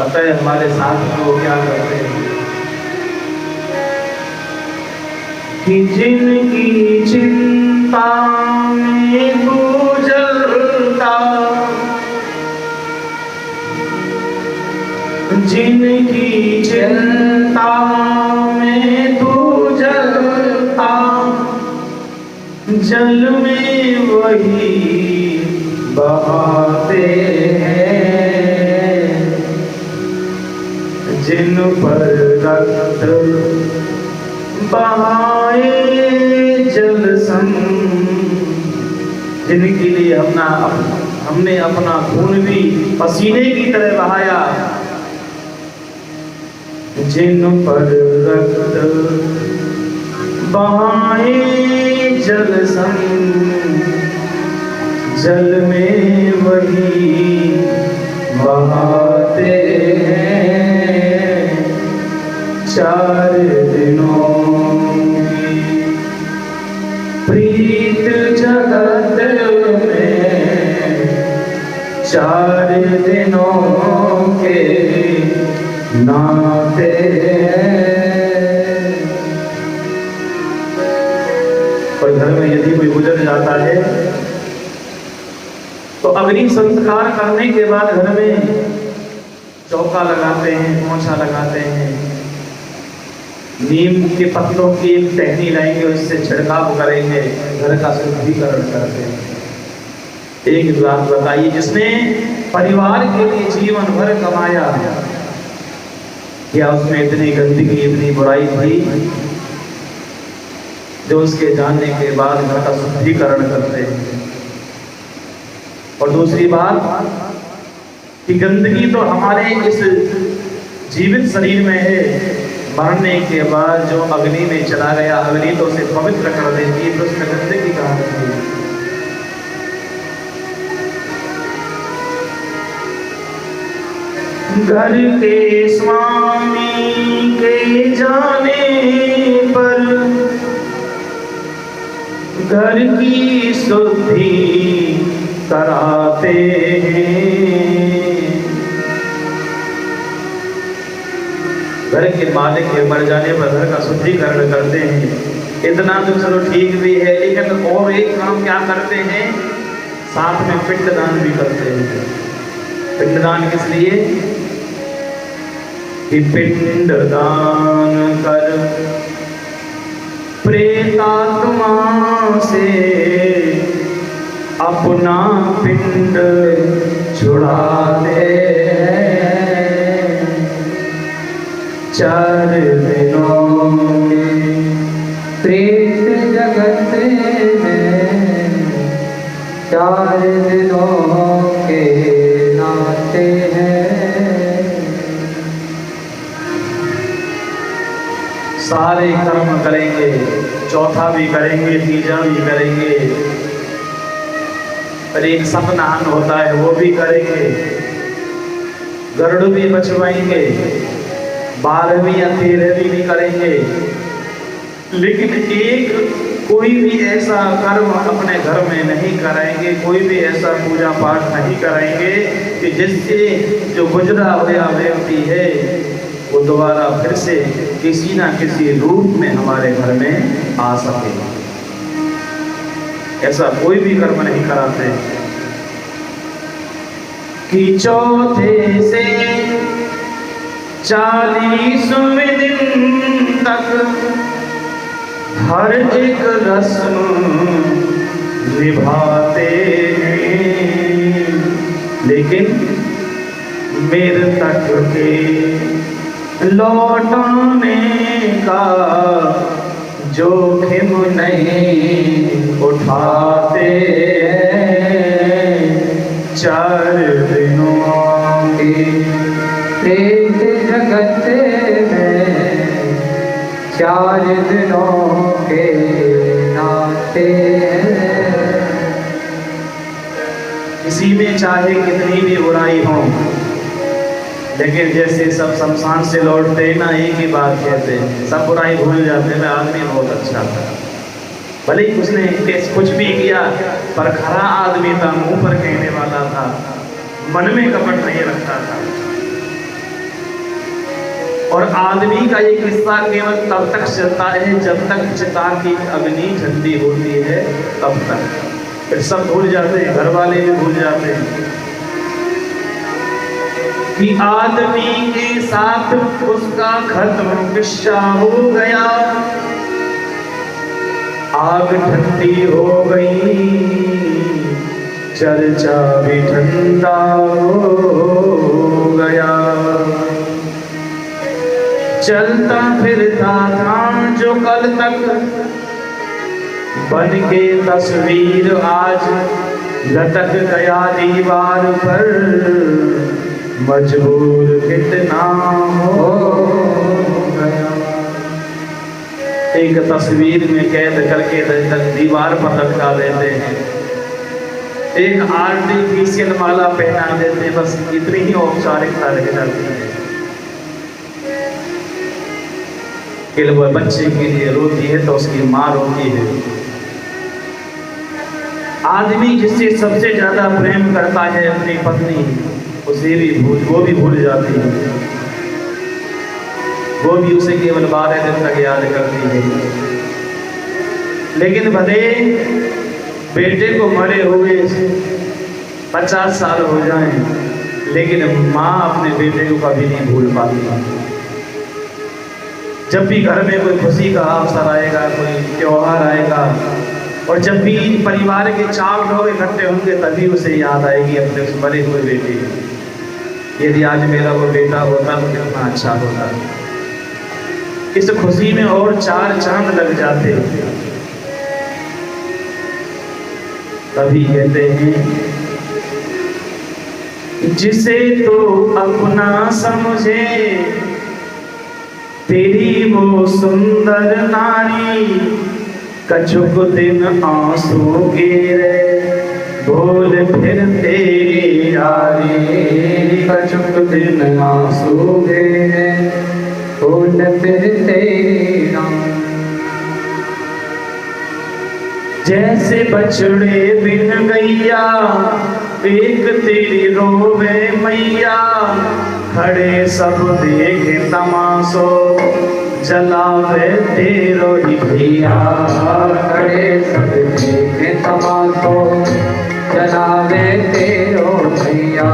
पता है हमारे साथ में वो क्या करते हैं कि जिनकी चिंता में तू जलता, जिनकी चिंता में तू जलता, जल में वही बहाते हैं जिन पर रक्त बहाए जल संग, जिनके लिए हमने अपना खून भी पसीने की तरह बहाया, जिन पर रक्त बहाए जल संग, जल में वही बहाते हैं। 4 दिनों की प्रीत जगत में, 4 दिनों के नाते हैं। और घर में यदि कोई गुजर जाता है तो अग्नि संस्कार करने के बाद घर में चौका लगाते हैं, पोंछा लगाते हैं, नीम के पत्तों की एक टहनी लाएंगे, उससे छिड़काव करेंगे, घर का शुद्धिकरण करते हैं। एक बात बताइए, जिसने परिवार के लिए जीवन भर कमाया, क्या उसमें इतनी गंदगी इतनी बुराई थी जो उसके जानने के बाद घर का शुद्धिकरण करते हैं? और दूसरी बात कि गंदगी तो हमारे इस जीवित शरीर में है, मरने के बाद जो अग्नि में चला गया, अग्नि तो उसे पवित्र कर देती है, तो उसमें गंदगी कहाँ होती है? घर के स्वामी के जाने पर घर की शुद्धि कराते हैं। घर के मालिक के मर जाने पर घर का शुद्धिकरण करते हैं। इतना तो चलो ठीक भी है, लेकिन और एक काम क्या करते हैं, साथ में पिंडदान भी करते हैं। पिंडदान किस लिए? कि पिंडदान कर प्रेतात्मा से अपना पिंड छुड़ाते हैं। 4 दिनों के प्रेत जगत में, 4 दिनों के नाते हैं। सारे कर्म करेंगे, चौथा भी करेंगे, तीजा भी करेंगे, पर एक सतनान होता है वो भी करेंगे, गरुड़ भी बचवाएंगे, 12वीं या 13वीं भी करेंगे, लेकिन एक कोई भी ऐसा कर्म अपने घर में नहीं कराएंगे, कोई भी ऐसा पूजा पाठ नहीं कराएंगे कि जिससे जो गुजरा हुआ व्यक्ति है वो दोबारा फिर से किसी ना किसी रूप में हमारे घर में आ सके। ऐसा कोई भी कर्म नहीं कराते कि चौथे से 40वें दिन तक हर एक रस्म निभाते हैं, लेकिन मेरे तक के लौटाने का जोखिम नहीं उठाते हैं। 4 दिनों के प्रेत जगत में, 4 दिनों के नाते हैं। किसी में चाहे कितनी भी बुराई हो, लेकिन जैसे सब शमशान से लौटते हैं ना, एक ही बात कहते हैं, सब बुराई भूल जाते हैं, आदमी बहुत अच्छा था, भले ही उसने कुछ भी किया पर खरा आदमी था, मुंह पर कहने वाला था, मन में कपट नहीं रखता था। और आदमी का ये किस्सा केवल तब तक चलता है जब तक चिता की अग्नि ठंडी होती है, तब तक। फिर सब भूल जाते हैं, घर वाले भी भूल जाते हैं कि आदमी के साथ उसका खत्म किस्सा हो गया। आग ठंडी हो गई, चर्चा भी ठंडा हो गया। चलता फिरता था जो कल तक बन के तस्वीर, आज लटक गया दीवार पर, मजबूर कितना हो गया। एक तस्वीर में कैद करके दीवार पर लटका देते हैं, एक आर्टिफिशियल माला पहना देते हैं, बस इतनी ही औपचारिकता रह जाती है। कि वो बच्चे के लिए रोती है तो उसकी माँ रोती है। आदमी जिससे सबसे ज्यादा प्रेम करता है अपनी पत्नी, उसे भी वो भी भूल जाती है, वो भी उसे केवल 12 दिन तक याद करती है। लेकिन भले बेटे को मरे हुए 50 साल हो जाएं, लेकिन माँ अपने बेटे को कभी नहीं भूल पाती। जब भी घर में कोई खुशी का अवसर आएगा, कोई त्योहार आएगा, और जब भी परिवार के 4 लोग इकट्ठे होंगे, तभी उसे याद आएगी अपने उस मरे हुए बेटे की। यदि आज मेरा वो बेटा होता तो कितना अच्छा होता। इस खुशी में और 4 चांद लग जाते। तभी कहते हैं जिसे तो अपना समझे तेरी वो सुंदर नारी, कछुक दिन आंसू गिरे बोल फिर तेरी यारी। कछुक दिन आंसू गिरे बोल फिर तेरी यारी। जैसे बछड़े बिन गैया एक तेरी रोवे मैया, खड़े सब देखे तमाशो जलावे तेरो ही भैया। खड़े सब देखे तमाशो जलावे तेरो भैया।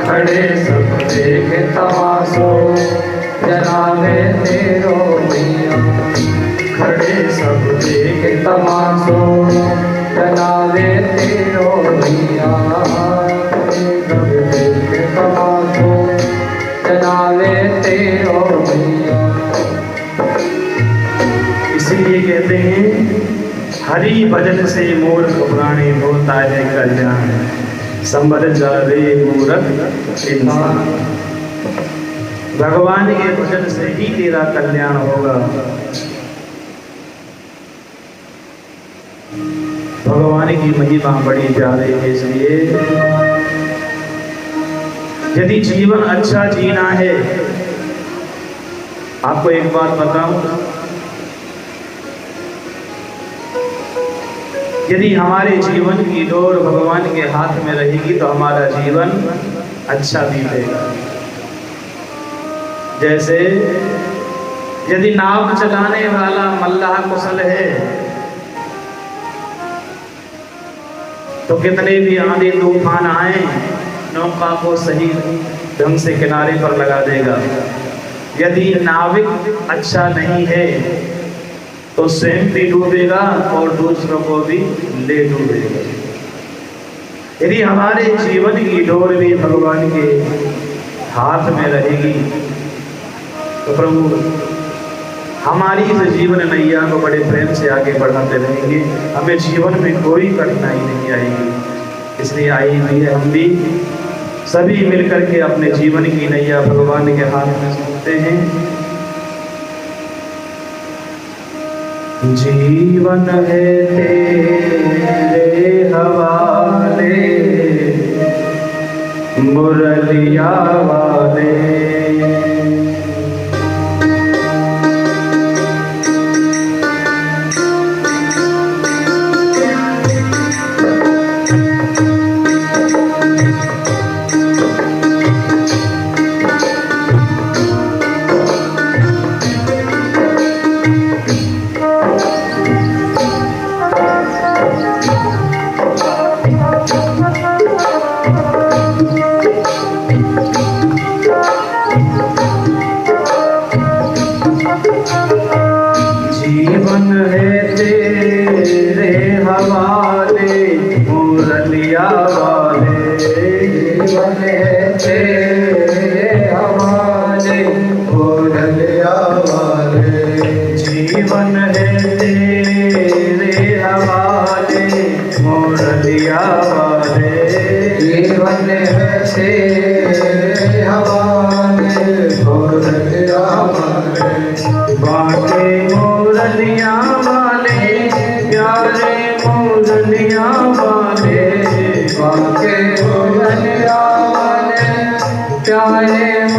खड़े सब देखे तमाशो जलावे तेरो भैया। खड़े सब देखे तमाशो जलावे तेरो भैया। सब देखे तमाशो जलावे तेरो भैया। इसलिए कहते हैं हरि भजन से मूर्ख प्राणी होता है कल्याण, संभल जावे मूर्ख इंसान। भगवान के भजन से ही तेरा कल्याण होगा। भगवान की महिमा बड़ी प्यारी है। इसलिए यदि जीवन अच्छा जीना है, आपको एक बात बताऊं, यदि हमारे जीवन की डोर भगवान के हाथ में रहेगी तो हमारा जीवन अच्छा बीतेगा। जैसे यदि नाव चलाने वाला मल्लाह कुशल है तो कितने भी आंधी तूफान आए, नौका को सही ढंग से किनारे पर लगा देगा। यदि नाविक अच्छा नहीं है तो स्वयं भी डूबेगा और दूसरों को भी ले डूबेगा। यदि हमारे जीवन की डोर भी भगवान के हाथ में रहेगी तो प्रभु हमारी इस जीवन नैया को बड़े प्रेम से आगे बढ़ाते रहेंगे, हमें जीवन में कोई कठिनाई नहीं आएगी। इसलिए आइए हम भी सभी मिलकर के अपने जीवन की नैया भगवान के हाथ में सौंपते हैं। जीवन है तेरे हवाले मुरलिया वाले।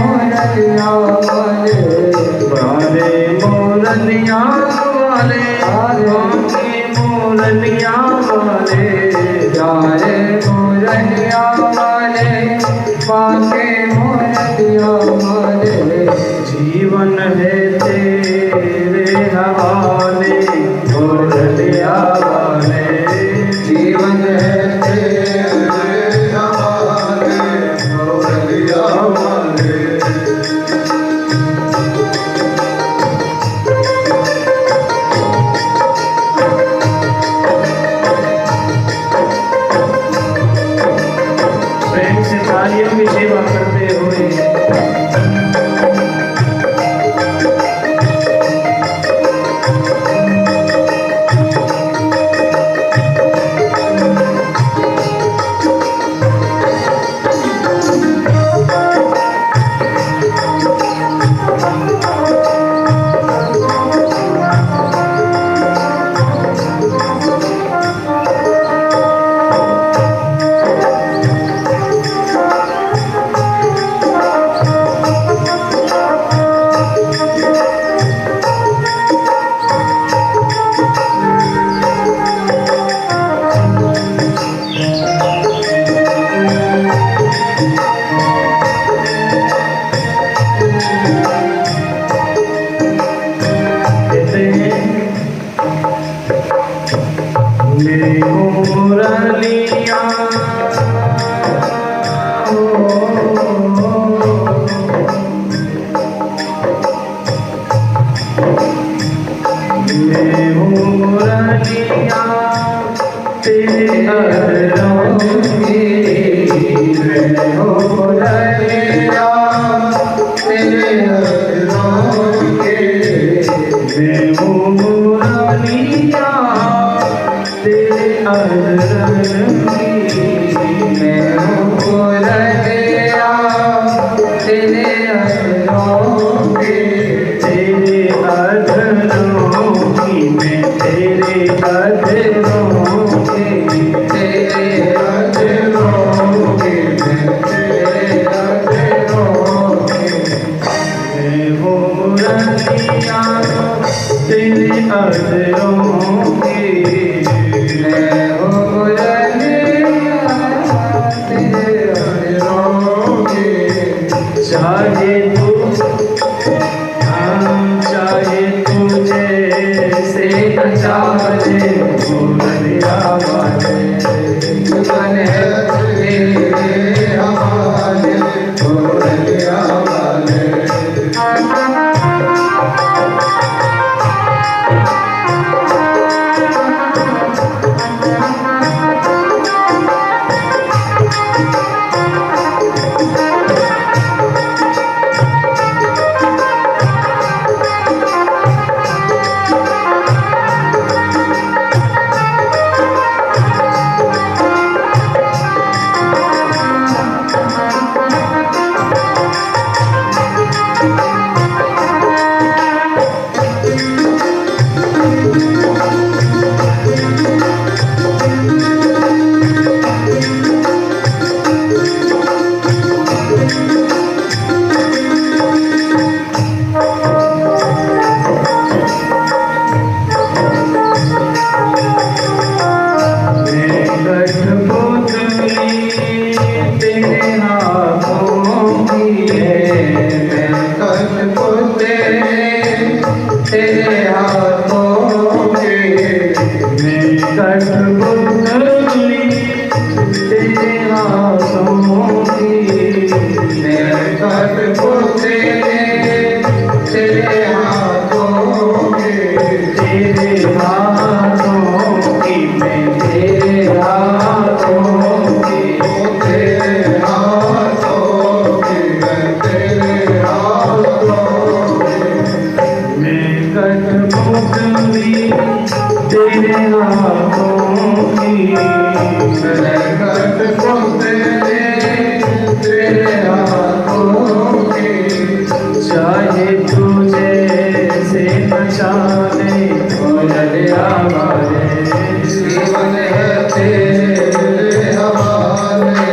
मोरनिया वाले, बारे मोरनिया वाले, बाके मोरनिया वाले, जाए मोरनिया वाले, बाके मोरनिया वाले। जीवन है तेरे हवाले मोरनिया वाले, जीवन है तेरे हवाले मोरनिया वाले। प्रेम से तालियों की सेवा करते हुए मुरलिया मुरलिया तेरे अररों की, मुरलिया तेरे अररों के, मुरलिया तेरे अररों की, मैं मुरलिया तेरे अररों के, तेरे अररों की, मैं तेरे अररों की, तेरे अररों के, मैं तेरे अररों के। मैं वो मुरलिया तेरे अररों की, मैं मुरलिया तेरे अररों के। चाहे तू चाहे तुझे से चाहे मुरलिया वाले, जीवन है तेरे हवाले मोरनिया वाले। चाहे तुझे से बचाने जीवन है तेरे हवाले,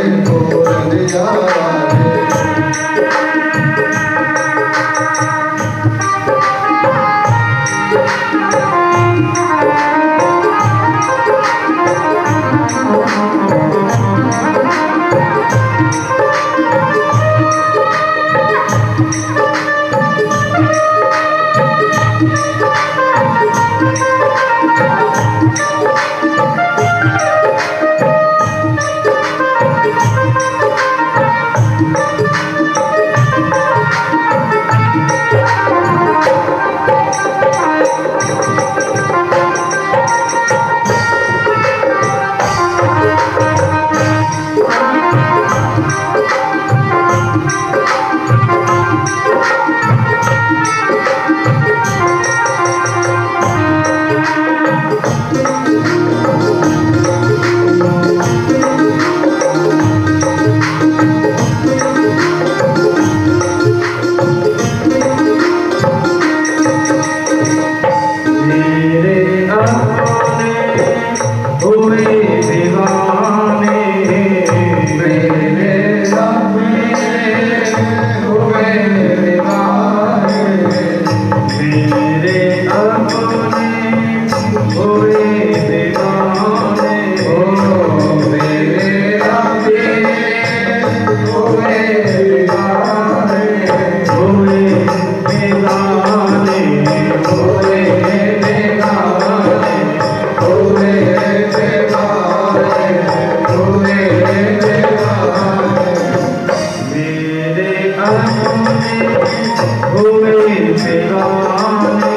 हुए बेगाने,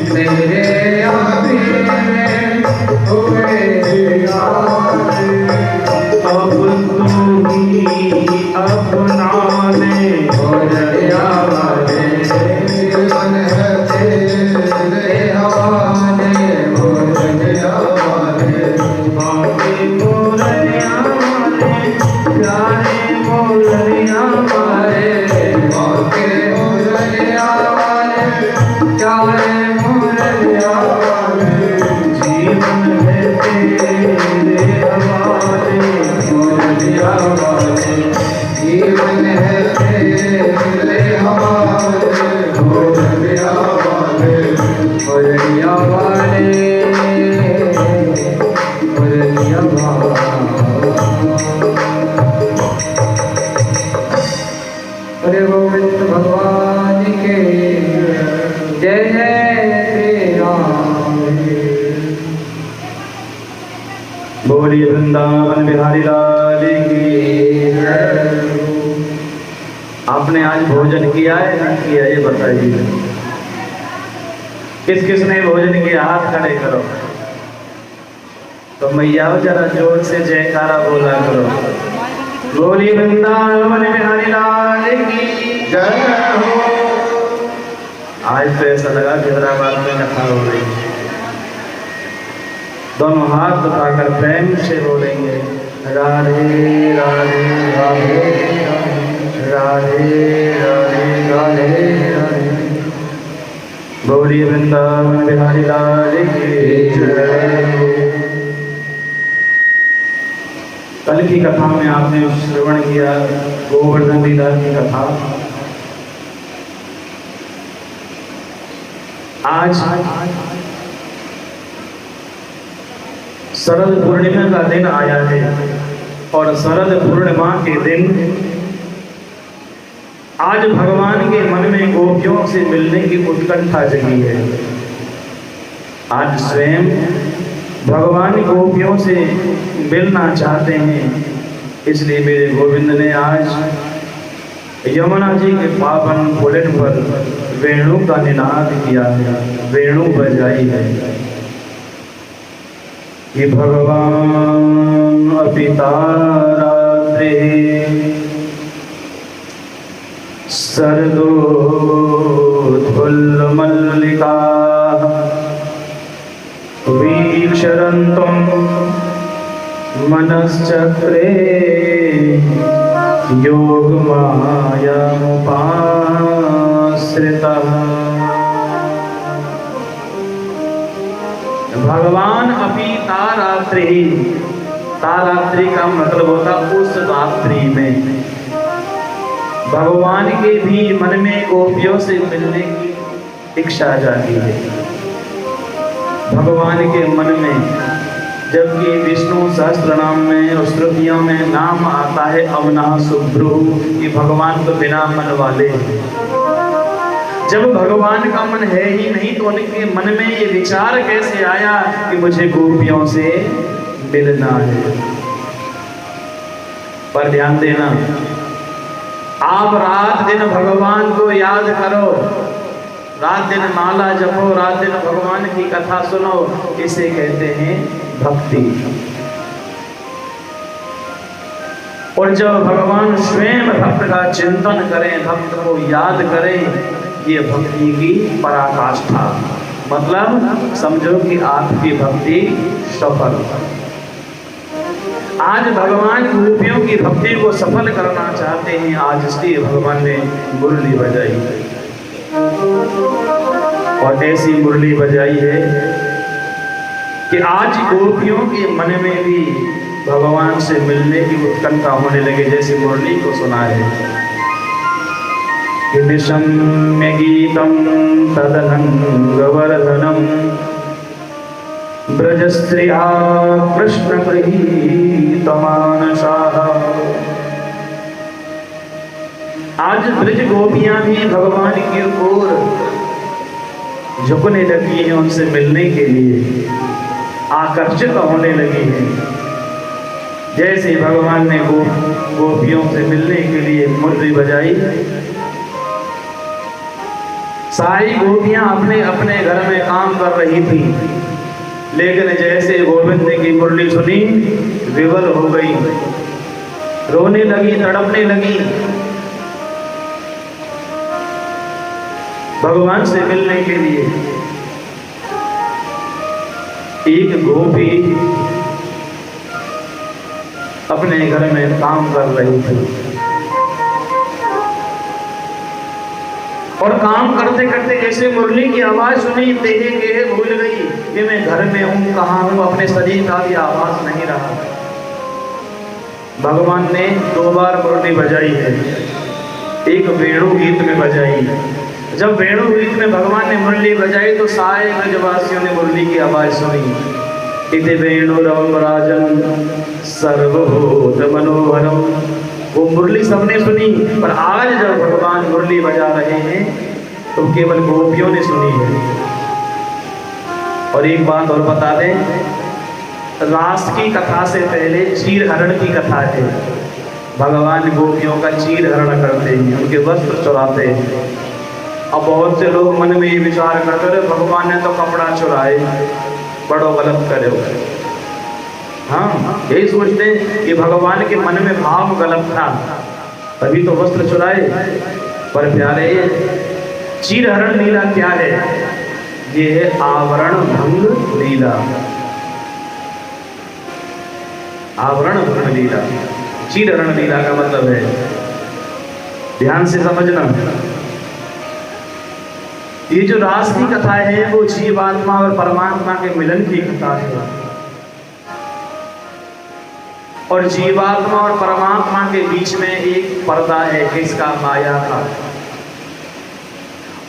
तेरे अबीने हुए बेगाने, अब तू ही अपना ले मोरलिया वाले जीवन है तेरे हवाले, मोरलिया वाले बाके मोरलिया वाले, प्यारे मोरलिया वाले, बाके मोरलिया वाले, प्यारे मोरलिया वाले, जीवन है तेरे हवाले, मोरलिया वाले जीवन है तेरे हवाले, मोरलिया वाले, मोरलिया वाले, मोरलिया वाले। अरे गोविंद भगवान के जय जय श्री राम। बोलिए वृंदावन बिहारी लाल की। आपने आज भोजन किया है नहीं किया ये बताइए। किस किसने भोजन किया हाथ खड़े करो। तो मैया जरा जोर से जयकारा बोला करो। बोलिए वृंदावन बिहारी लाल की जय हो। आज तो ऐसा लगा कि हैदराबाद में कथा हो रही है। दोनों हाथ उठाकर प्रेम से बोलेंगे राधे राधे राधे राधे राधे राधे राधे। बोलिए वृंदावन बिहारी लाल की जय। कल की कथा में आपने श्रवण किया गोवर्धन लीला की कथा। आज शरद पूर्णिमा का दिन आया है और शरद पूर्णिमा के दिन आज भगवान के मन में गोपियों से मिलने की उत्कंठा जगी है। आज स्वयं भगवान गोपियों से मिलना चाहते हैं, इसलिए मेरे गोविंद ने आज यमुना जी के पावन पुलिन पर वेणु का निनाद किया है, वेणु बजाई है कि भगवान अपितारात्रे सरदोद्वल्लमल्लिका वीक्षरन्तं मनश्चक्रे योगमायामुपाश्रितः। भगवान अपितारात्रि, तारात्रि का मतलब होता उस रात्रि में भगवान के भी मन में गोपियों से मिलने की इच्छा जाती है। भगवान के मन में जबकि विष्णु सहस्त्र नाम में और श्रुतियों में नाम आता है अवना सुब्रु, कि भगवान तो बिना मन वाले हैं। जब भगवान का मन है ही नहीं तो उनके मन में ये विचार कैसे आया कि मुझे गोपियों से मिलना है। पर ध्यान देना, आप रात दिन भगवान को याद करो, रात दिन माला जपो, रात दिन भगवान की कथा सुनो, इसे कहते हैं भक्ति। और जब भगवान स्वयं भक्त का चिंतन करें, भक्त को याद करें, ये भक्ति की पराकाष्ठा। मतलब समझो कि आपकी भक्ति सफल। आज भगवान गोपियों की भक्ति को सफल करना चाहते हैं। आज इसलिए भगवान ने मुरली बजाई और ऐसी मुरली बजाई है कि आज गोपियों के मन में भी भगवान से मिलने की उत्कंठा होने लगे। जैसे मुरली को सुना है कि निशम्य गीतं तदनंगवर्धनम् ब्रजस्त्रिया कृष्ण गृहीतमानसाः। आज ब्रज गोपियां भी भगवान की ओर झुकने लगी हैं, उनसे मिलने के लिए आकर्षित होने लगी हैं। जैसे भगवान ने गोपियों से मिलने के लिए मुरली बजाई, सारी गोपियां अपने अपने घर में काम कर रही थी, लेकिन जैसे गोविंद की मुरली सुनी विवल हो गई, रोने लगी, तड़पने लगी। भगवान से मिलने के लिए एक गोपी अपने घर में काम कर रही थी और काम करते करते जैसे मुरली की आवाज सुनी, देहे गेहे भूल गई कि मैं घर में हूं, कहाँ हूं, अपने शरीर का भी आवाज नहीं रहा। भगवान ने 2 बार मुरली बजाई है, एक वेणु गीत में बजाई। जब वेणु गीत में भगवान ने मुरली बजाई तो सारे ब्रजवासियों ने मुरली की आवाज सुनी। इति वेणुरवं राजन सर्वभूत मनोहरम, वो मुरली सबने सुनी। पर आज जब भगवान मुरली बजा रहे हैं तो केवल गोपियों ने सुनी है। और एक बात और बता दें, रास की कथा से पहले चीरहरण की कथा है। भगवान गोपियों का चीरहरण करते हैं, उनके वस्त्र चुराते हैं। अब बहुत से लोग मन में ये विचार करते रहे भगवान ने तो कपड़ा चुराए, बड़ो गलत करे। हाँ, यही सोचते हैं कि भगवान के मन में भाव गलत था, तभी तो वस्त्र चुराए। पर प्यारे, चीरहरण लीला क्या है? ये है आवरण भंग लीला। आवरण भंग लीला, चीरहरण लीला का मतलब है, ध्यान से समझना, ये जो रास की कथा है वो जीवात्मा और परमात्मा के मिलन की कथा है। और जीवात्मा और परमात्मा के बीच में एक पर्दा है, किसका? माया का।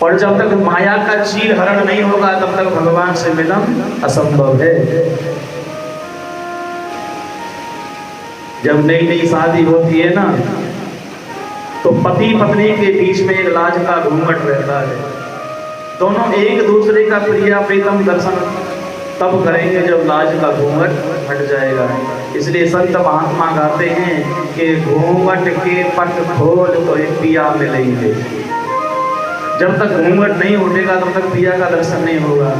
और जब तक माया का चीरहरण नहीं होगा तब तक भगवान से मिलन असंभव है। जब नई नई शादी होती है ना, तो पति पत्नी के बीच में एक लाज का घूंघट रहता है। दोनों एक दूसरे का प्रिया प्रीतम दर्शन तब करेंगे जब लाज का घूंघट हट जाएगा। इसलिए संत महात्मा गाते हैं कि घूंघट के पट खोल तो एक पिया मिलेंगे। जब तक घूंघट नहीं उठेगा तब तक पिया का दर्शन नहीं होगा।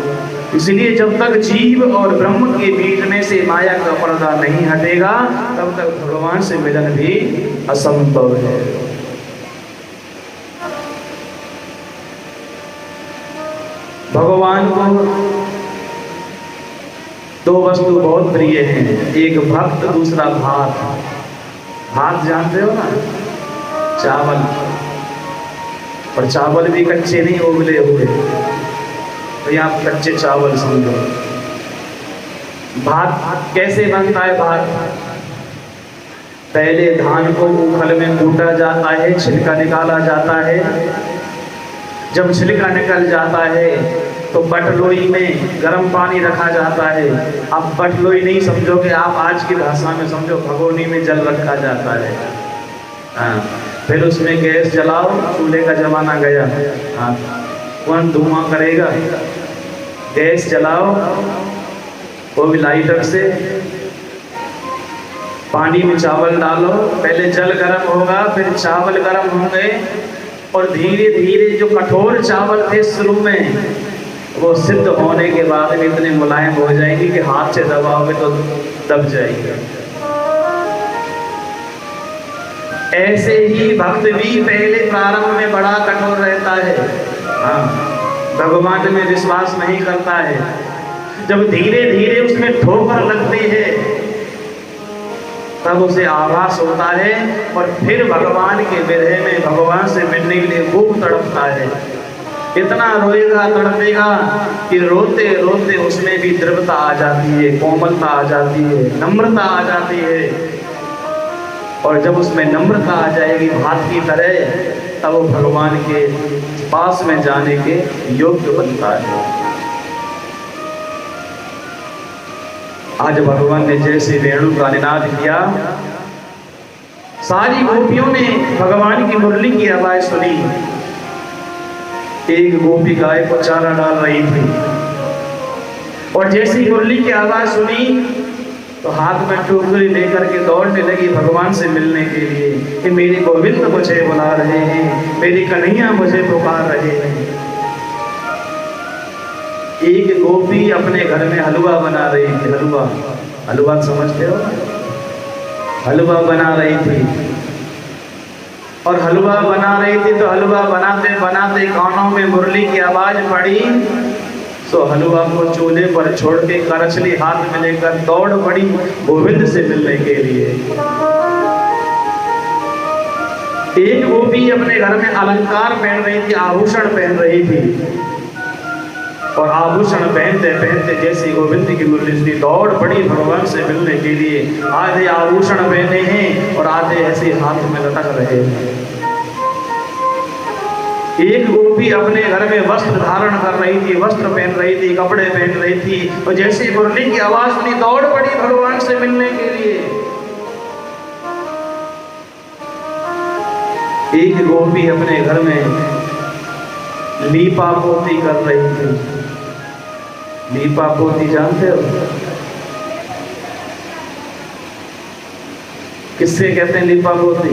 इसलिए जब तक जीव और ब्रह्म के बीच में से माया का पर्दा नहीं हटेगा तब तक भगवान से मिलन भी असंभव है। भगवान को 2 वस्तु बहुत प्रिय हैं, एक भक्त, दूसरा भात। भात जानते हो ना, चावल। और चावल भी कच्चे नहीं, उबले हुए, तो यहाँ कच्चे चावल समझो। भात कैसे बनता है? भात पहले धान को उखल में कूटा जाता है, छिलका निकाला जाता है। जब छिलका निकल जाता है तो बटलोई में गर्म पानी रखा जाता है। अब बटलोई नहीं समझोगे आप, आज की भाषा में समझो, भगोनी में जल रखा जाता है। हाँ, फिर उसमें गैस जलाओ, चूल्हे का जमाना गया। हाँ, कौन धुआं करेगा? गैस जलाओ, वो भी लाइटर से, पानी में चावल डालो, पहले जल गर्म होगा, फिर चावल गर्म होंगे, और धीरे धीरे जो कठोर चावल थे शुरू में, वो सिद्ध होने के बाद भी इतने मुलायम हो जाएंगे कि हाथ से दबाओगे तो दब जाएंगे। ऐसे ही भक्त भी पहले प्रारंभ में बड़ा कठोर रहता है। हाँ, भगवान में विश्वास नहीं करता है। जब धीरे धीरे उसमें ठोकर लगती है तब उसे आभास होता है, और फिर भगवान के विरह में भगवान से मिलने के लिए खूब तड़पता है। इतना रोएगा, तड़पेगा कि रोते रोते उसमें भी दृढ़ता आ जाती है, कोमलता आ जाती है, नम्रता आ जाती है। और जब उसमें नम्रता आ जाएगी भात की तरह, तब वो भगवान के पास में जाने के योग्य बनता है। आज भगवान ने जैसे वेणु का निनाद किया, सारी गोपियों ने भगवान की मुरली की आवाज सुनी। एक गोपी गाय को चारा डाल रही थी, और जैसी मुरली की आवाज सुनी तो हाथ में टोकरी लेकर के दौड़ने लगी भगवान से मिलने के लिए कि मेरे गोविंद मुझे बुला रहे हैं, मेरी कन्हैया मुझे पुकार रहे हैं। एक गोपी अपने घर में हलवा बना रही थी। हलवा, हलवा समझते हो? हलवा बना रही थी और हलवा बना रही थी तो हलवा बनाते बनाते कानों में मुरली की आवाज पड़ी, तो हलवा को चूल्हे पर छोड़ के करछली हाथ में लेकर दौड़ पड़ी गोविंद से मिलने के लिए। एक गोपी अपने घर में अलंकार पहन रही थी, आभूषण पहन रही थी, और आभूषण पहनते पहनते जैसी गोविंद की मुरली सुनी दौड़ पड़ी भगवान से मिलने के लिए। आधे आभूषण पहने हैं और आधे ऐसे हाथ में लटक रहे हैं। एक गोपी अपने घर में वस्त्र धारण कर रही थी, वस्त्र पहन रही थी, कपड़े पहन रही थी, और जैसे मुरली की आवाज सुनी दौड़ पड़ी भगवान से मिलने के लिए। एक गोपी अपने घर में लीपा पोती कर रही थी। लीपा पोती जानते हो? किससे कहते हैं लीपा पोती?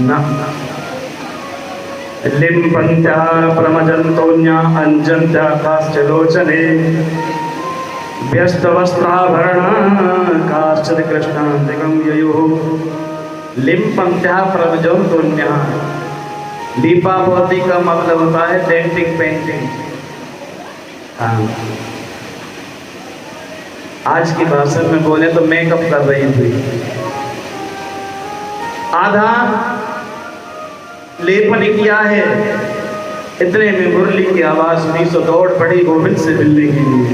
ना। लिम्पन्त्या प्रमजन्तोन्या अंजन्त्या काश्चलोचने व्यस्तवस्त्राभरणा काश्चित् कृष्णान्तिकं ययुः। लिम्पन्त्या प्रमजन्तोन्या, लीपा पोती का मतलब होता है पेंटिंग, पेंटिंग। हाँ, आज की भाषा में बोले तो मेकअप कर रही थी। आधा लेपन किया है, इतने में मुरली की आवाज सुनी तो दौड़ पड़ी गोविंद से मिलने के लिए।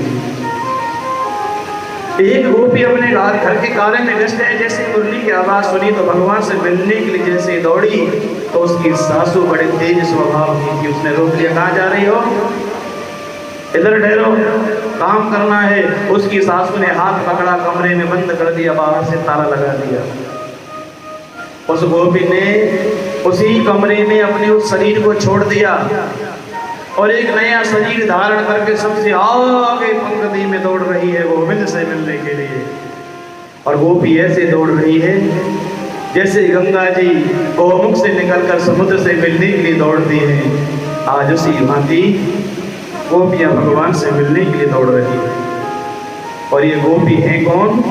एक गोपी अपने घर के कार्य में व्यस्त है, जैसे मुरली की आवाज सुनी तो भगवान से मिलने के लिए जैसे दौड़ी तो उसकी सासू बड़े तेज स्वभाव की थी। उसने रोक लिया, कहाँ जा रही हो? इधर ठहरो, काम करना है। उसकी सासू ने हाथ पकड़ा, कमरे में बंद कर दिया, बाहर से ताला लगा दिया। उस गोपी ने उसी कमरे में अपने उस शरीर को छोड़ दिया और एक नया शरीर धारण करके सबसे आगे पंक्ति में दौड़ रही है गोविंद से मिलने के लिए। और गोपी ऐसे दौड़ रही है जैसे गंगा जी गौमुख से निकलकर समुद्र से मिलने के लिए दौड़ती हैं। आज उसी भांति गोपियां भगवान से मिलने के लिए दौड़ रही है। और ये गोपी है कौन?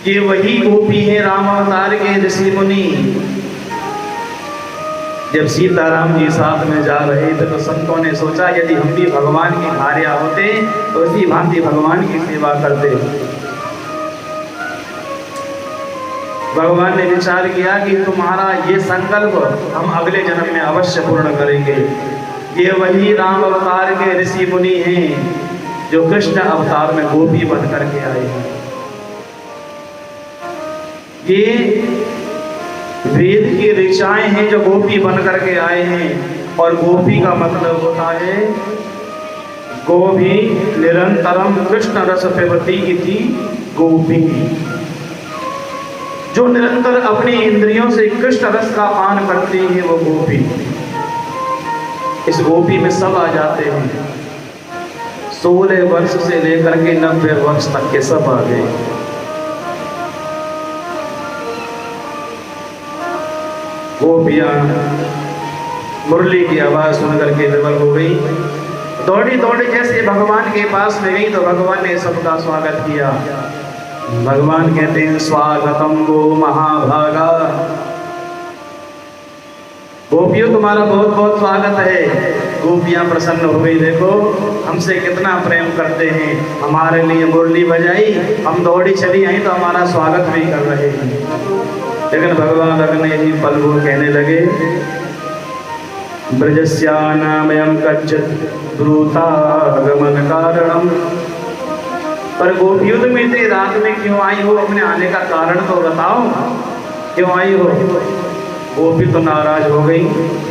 ये वही गोपी है राम अवतार के ऋषि मुनि। जब सीताराम जी साथ में जा रहे थे तो संतों ने सोचा यदि हम भी भगवान की भार्या होते तो इसी भांति भगवान की सेवा करते। भगवान ने विचार किया कि तुम्हारा ये संकल्प हम अगले जन्म में अवश्य पूर्ण करेंगे। ये वही राम अवतार के ऋषि मुनि हैं जो कृष्ण अवतार में गोपी बन करके आए हैं। ये वेद की ऋचाएं हैं जो गोपी बन करके आए हैं। और गोपी का मतलब होता है गोभी निरंतरम कृष्ण रस पिबती इति गोपी, जो निरंतर अपनी इंद्रियों से कृष्ण रस का पान करती है वो गोपी। इस गोपी में सब आ जाते हैं। 16 वर्ष से लेकर के 90 वर्ष तक के सब आ गए। गोपियां मुरली की आवाज सुन करके विवल हो गई, दौड़ी दौड़ी जैसे भगवान के पास में गई तो भगवान ने सबका स्वागत किया। भगवान कहते हैं स्वागतम गो महाभागा, गोपियों तुम्हारा बहुत बहुत स्वागत है। गोपियां प्रसन्न हो गई, देखो हमसे कितना प्रेम करते हैं, हमारे लिए मुरली बजाई, हम दौड़ी चली आई तो हमारा स्वागत भी कर रहे हैं। लेकिन भगवान अग्नि जी पल वो कहने लगे ब्रजस्यानामयं कच्चित् ब्रूतागमन कारणम, पर गोपियों तुम इतनी रात में क्यों आई हो? अपने आने का कारण तो बताओ, क्यों आई हो? गोपी तो नाराज हो गई,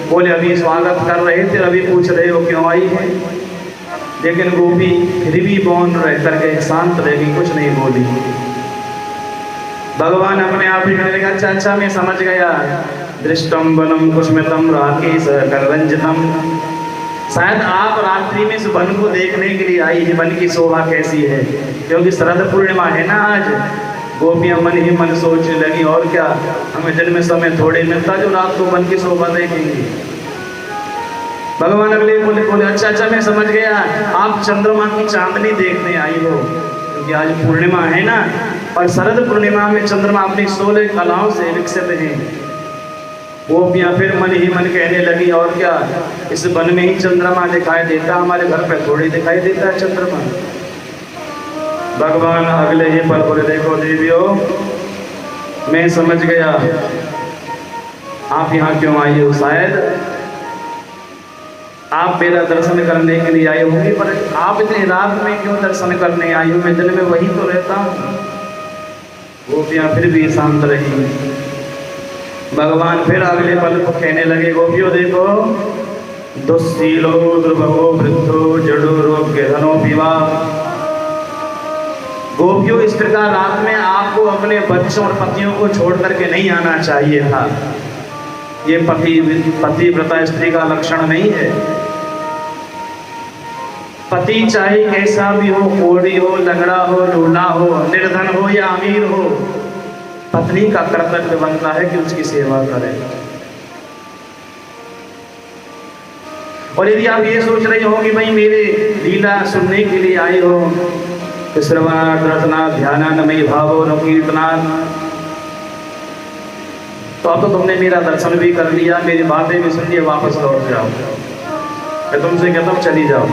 बोले अभी स्वागत कर रहे थे, अभी पूछ रहे हो क्यों आई है? लेकिन गोपी फिर भी मौन रह करके शांत रह गई, कुछ नहीं बोली। भगवान अपने आप ही कहने लगा अच्छा अच्छा मैं समझ गया, दृष्टम वनम कुस्मितम राकेश कररंजितम, शायद आप रात्रि में इस वन को देखने के लिए आई है, वन की शोभा कैसी है, क्योंकि शरद पूर्णिमा है ना आज। गोपियां मन ही मन सोचने लगी और क्या, हमें दिन में समय थोड़े मिलता जो रात को वन की शोभा देखेंगे। भगवान अगले बोले बोले अच्छा अच्छा मैं समझ गया, आप चंद्रमा की चांदनी देखने आई हो, क्योंकि आज पूर्णिमा है ना, और शरद पूर्णिमा में चंद्रमा अपनी 16 कलाओं से विकसित हैं। गोपियाँ फिर मन ही मन कहने लगी और क्या, इस वन में ही चंद्रमा दिखाई देता, हमारे घर पे थोड़ी दिखाई देता है चंद्रमा। भगवान अगले ही पल बोले देखो देवियों, मैं समझ गया आप यहाँ क्यों आई हो, शायद आप मेरा दर्शन करने के लिए आई होंगी, पर आप इतनी रात में क्यों दर्शन करने आई हो, मैं दिन में वही तो रहता हूँ। गोपियाँ फिर भी शांत रही। भगवान फिर अगले पल को कहने लगे गोपियों देखो, दुस्सीलो दुर्भगो वृद्धो जडो रोग्य धनो विवाह। गोपियों इस प्रकार रात में आपको अपने बच्चों और पतियों को छोड़ करके नहीं आना चाहिए था। ये पतिव्रता स्त्री का लक्षण नहीं है। पति चाहे कैसा भी हो, कोढ़ी हो, लंगड़ा हो, लूला हो, निर्धन हो या अमीर हो, पत्नी का कर्तव्य बनता है कि उसकी सेवा करे। और यदि आप ये सोच रहे हो कि भाई मेरे लीला सुनने के लिए आए हो, श्रवणार्थ रचना ध्यानान्मयी भावो न कीर्तनात्, तो अब तो तुमने मेरा दर्शन भी कर लिया, मेरी बातें भी सुन लिया, वापस लौट जाओ। मैं तुमसे कहता हूँ चली जाओ।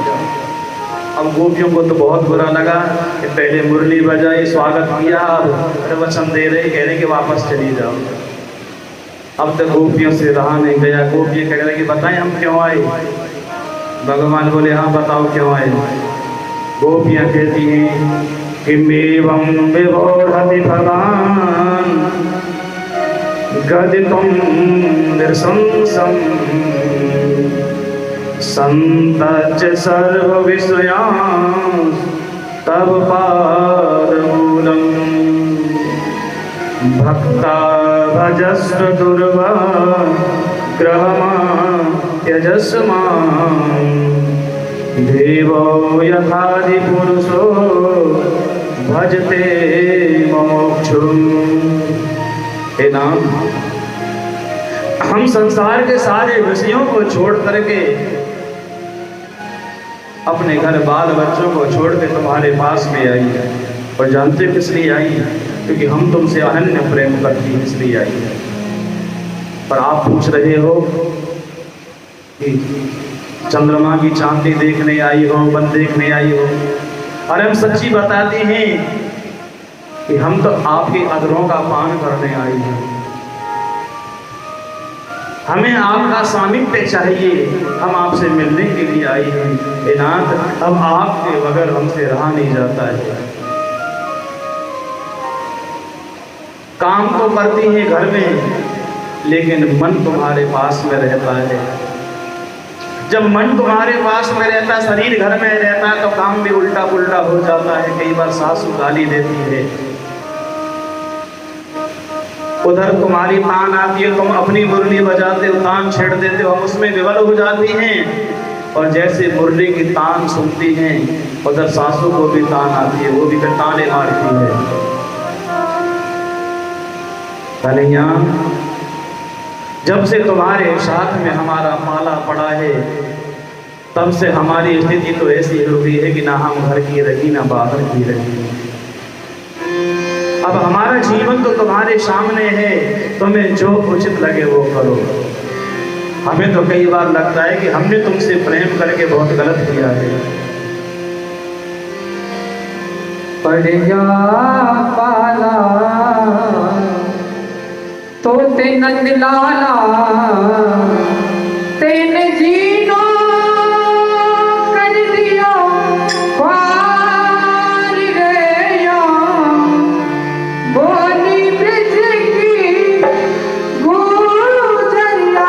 अब गोपियों को तो बहुत बुरा लगा कि पहले मुरली बजाई, स्वागत किया, अब वचन दे रहे, कह रहे कि वापस चली जाओ। अब तक गोपियों से रहा नहीं गया। गोपियाँ कह रहे कि बताएं हम क्यों आए। भगवान बोले हाँ बताओ क्यों आए। गोपियाँ कहती हैं कि मेवं विबोधति भगवान गदितुं नृशंसं संतच सर्व विषयान् तव पादमूलम् भक्ता भजस्व दुर्वा ग्रहमा त्यजस्व माम् देवो यथादि पुरुषो भजते मोक्षम्। हे नाम, हम संसार के सारे विषयों को छोड़ करके, अपने घर बाल बच्चों को छोड़ के तुम्हारे पास में आई है। और जानते किस लिए आई है? क्योंकि हम तुमसे अनन्य प्रेम करती हैं, इसलिए आई है। पर आप पूछ रहे हो कि चंद्रमा की चांदनी देखने आई हो, वन देखने आई हो। और हम सच्ची बताते हैं कि हम तो आपके अधरों का पान करने आई हैं। हमें आपका सामिप्य चाहिए, हम आपसे मिलने के लिए आई हैं। हे नाथ, अब आपके बगैर हमसे रहा नहीं जाता है। काम तो करती हैं घर में, लेकिन मन तुम्हारे पास में रहता है। जब मन तुम्हारे पास में रहता, शरीर घर में रहता, तो काम भी उल्टा पुल्टा हो जाता है। कई बार सासू गाली देती है, उधर तुम्हारी तान आती है, तुम अपनी मुरली बजाते हो, तान छेड़ देते हो, हम उसमें विवल हो जाती हैं। और जैसे मुरली की तान सुनती हैं, उधर सासू को भी तान आती है, वो भी फिर ताने मारती है। कन्हैया, जब से तुम्हारे साथ में हमारा पाला पड़ा है, तब से हमारी स्थिति तो ऐसी हो गई है कि ना हम घर की रही ना बाहर की रही। अब हमारा जीवन तो तुम्हारे सामने है, तुम्हें जो उचित लगे वो करो। हमें तो कई बार लगता है कि हमने तुमसे प्रेम करके बहुत गलत किया है। पड़ जा पाला तो ते नंद लाला तेने जीनो कर दिया पार गया बोली ब्रिज की गुजरिया।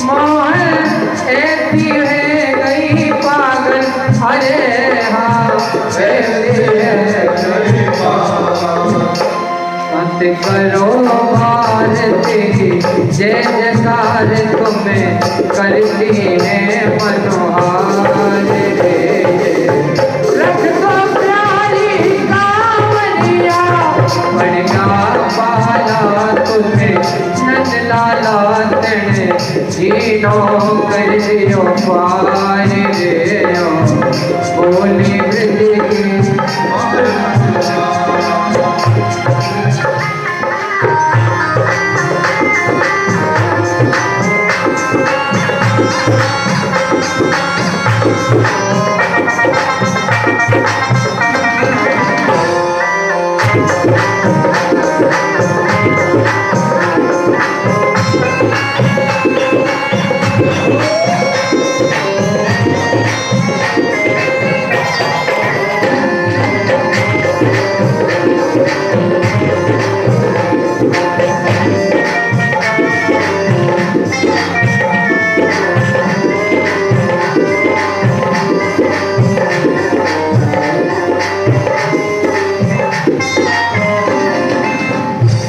मोहन ऐसी है गई पागल अरे हाँ ऐसी है गई पागल मत करो भारती जय जयकार तुम्हें करती है मनोहार रख दो प्यारी कांवरिया बड़का पाला तुम्हें नंद लाला तेने जीनो कर दियो पार रे बोली वृद्धि की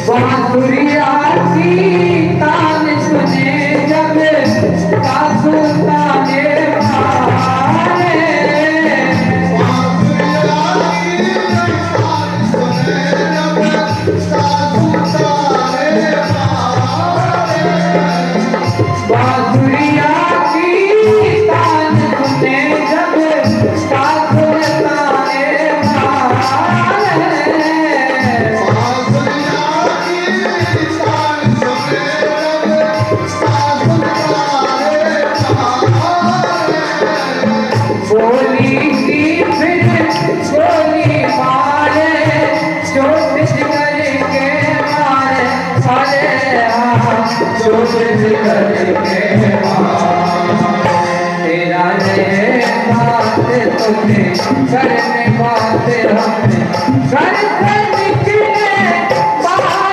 बांसुरिया की तान सुने जब सासू ताने मारे बांसुरिया की तान सुने जब सासू ताने मारे गोली की फिर गोली मारे चोट करके मारे अरे हाँ चोट करके मारे तेरा रे बात तुझे करने बात हमें घर से निकले बाहर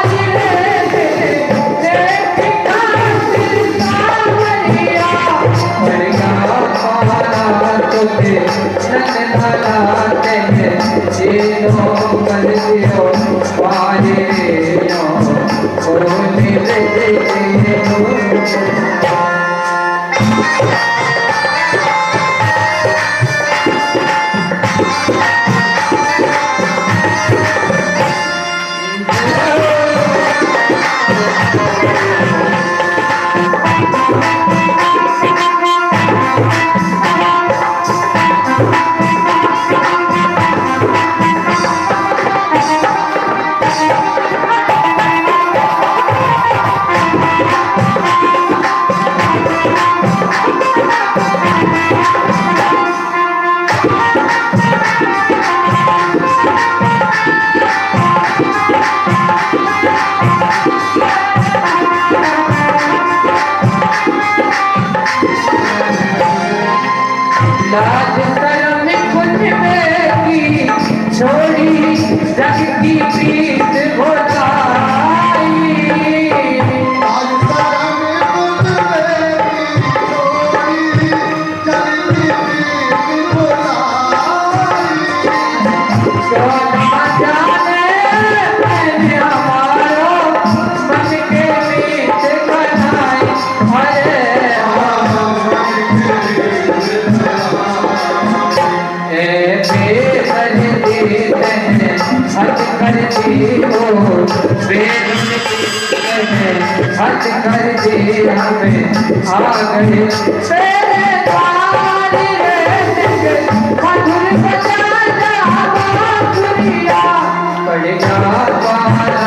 लाज शर्म खुद में की छोड़ी जग की प्रीत भुलाई सोना जाने मैंने हमारो मन के मीत बनाई अरे हद कर दी हो हद कर दी हमें आ गए तेरे द्वार रे मधुर बजाना बांसुरिया पड़ेगा पाला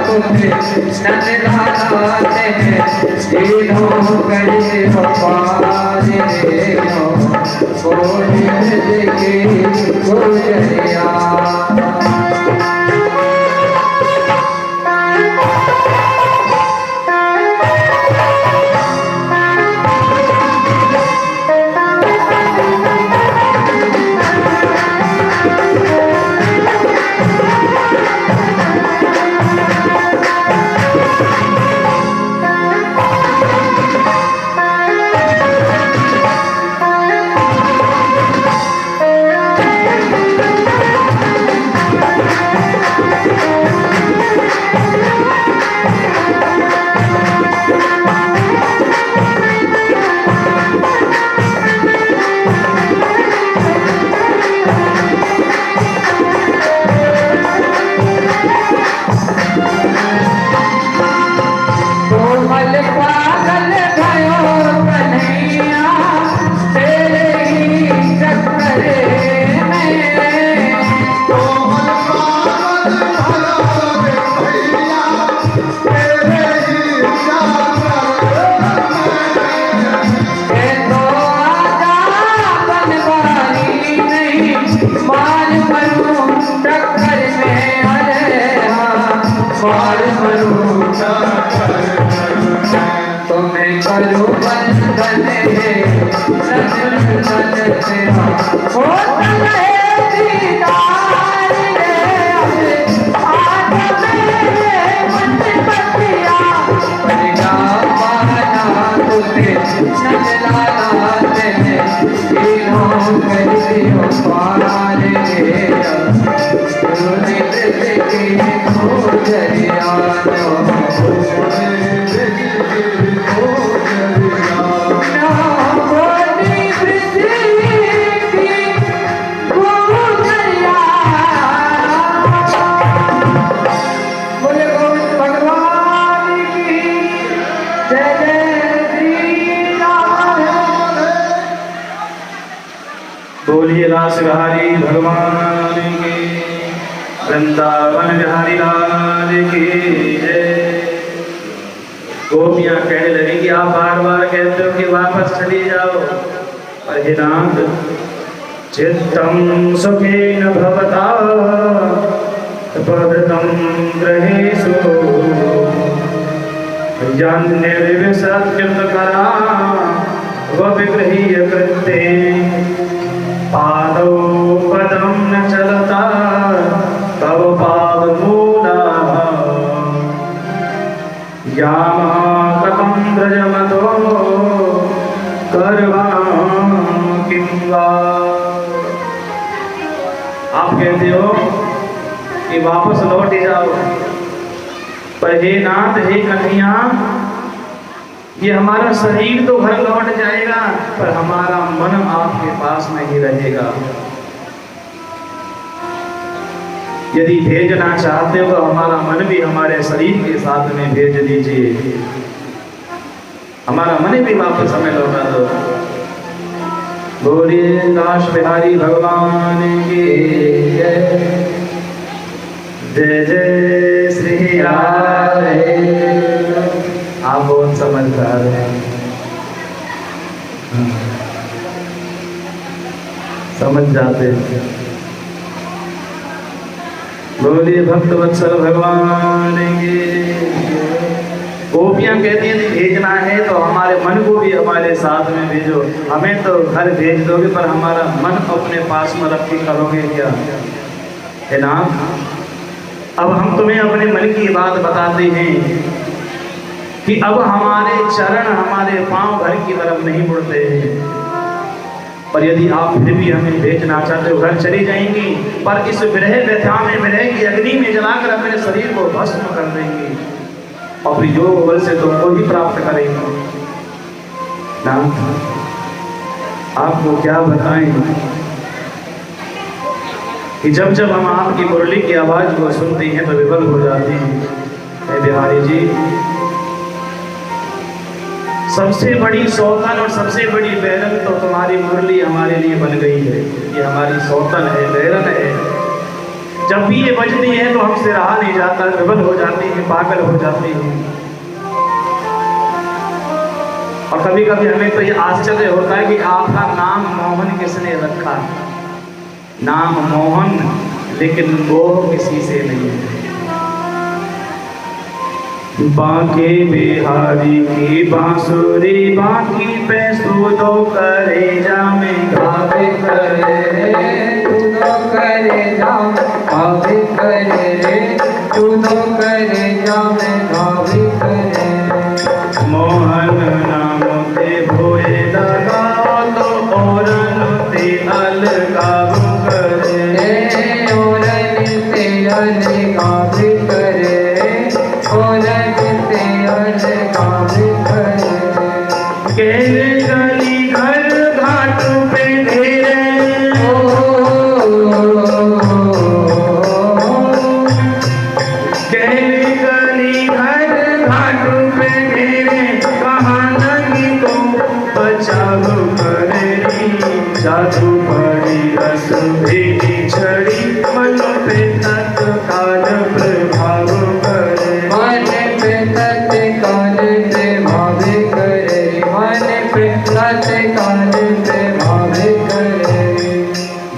तुम्हें नंदलाला तेने जीनो कर हो पार रे बोली के गुजरिया बंधन है रंजन तेरा होता है दीदार रे आज मेरे मन बतिया पड़ेगा पाना तुझे नजला तेरे तीनों कर दियो पार रे तूने देखे तो जरिया बोलिए रास बिहारी भगवान की, वृंदावन बिहारी लाल की जय। गोपियां कहने लगी कि आप बार बार कहते हो कि वापस चली जाओ, पर हे नाथ चित्तम सुखेन भवता पदतम ग्रहेषु जान्य विविशत्युत करा विग्रहीय कृते पादौ पदं न चलता तव पादमूला यामाकपं व्रजमतो करवां किं वा। आप कहते हो कि वापस लौट जाओ, पर हे नाथ हे कन्हैया, ये हमारा शरीर तो घर लौट जाएगा पर हमारा मन आपके पास नहीं रहेगा। यदि भेजना चाहते हो तो हमारा मन भी हमारे शरीर के साथ में भेज दीजिए, हमारा मन भी वापस हमें लौटा दो। बोलिए दास बिहारी भगवान की जय। जय जय श्री राधे। आप बहुत समझदार हैं, समझ जाते हैं। बोलिए भक्त वत्सल भगवान की। गोपियां कहती हैं कि भेजना है तो हमारे मन को भी हमारे साथ में भेजो। हमें तो घर भेज दोगे पर हमारा मन अपने पास में रख के करोगे क्या? है ना? अब हम तुम्हें अपने मन की बात बताते हैं कि अब हमारे चरण हमारे पांव घर की तरफ नहीं मुड़ते हैं, पर यदि आप फिर भी हमें भेजना चाहते हो घर चली जाएंगी, पर इस विरह व्यथा में विरह की अग्नि में जलाकर अपने शरीर को भस्म कर देंगी और फिर योग बल से तुमको ही प्राप्त करेंगे। नाथ आपको क्या बताएं कि जब जब हम आपकी मुरली की आवाज को सुनते हैं तो विफल हो जाते हैं। हे बिहारी जी, सबसे बड़ी सौतन और सबसे बड़ी बैरन तो तुम्हारी मुरली हमारे लिए बन गई है। ये हमारी सौतन है, बैरन है। जब भी ये बजती है तो हमसे रहा नहीं जाता, विफल हो जाती है, पागल हो जाती है। और कभी कभी हमें तो ये आश्चर्य होता है कि आपका नाम मोहन किसने रखा? नाम मोहन, लेकिन मोह किसी से नहीं है। बांके बिहारी की बांसुरी बांकी पे सुदो करे जामे गावे करे रे सुदो करे जाम गावे करे रे सुदो करे जामे गावे करे। मोहन नाम ते भोए लगाओ तो औरन ते अलगाव करे। औरन ते अलगाव करे, औरन ते अलगाव करे। केले गली घर घाट पे ढेरे, केले गली घर घाट पे ढेरे, कहाँ लगी तो बचाव करेगी। जादू पड़ी रस भेदी छड़ी, मन पे तत्काल प्रभाव करे। मन पे तत्काल प्रभाव करे, मन पे तत्काल प्रभाव करे।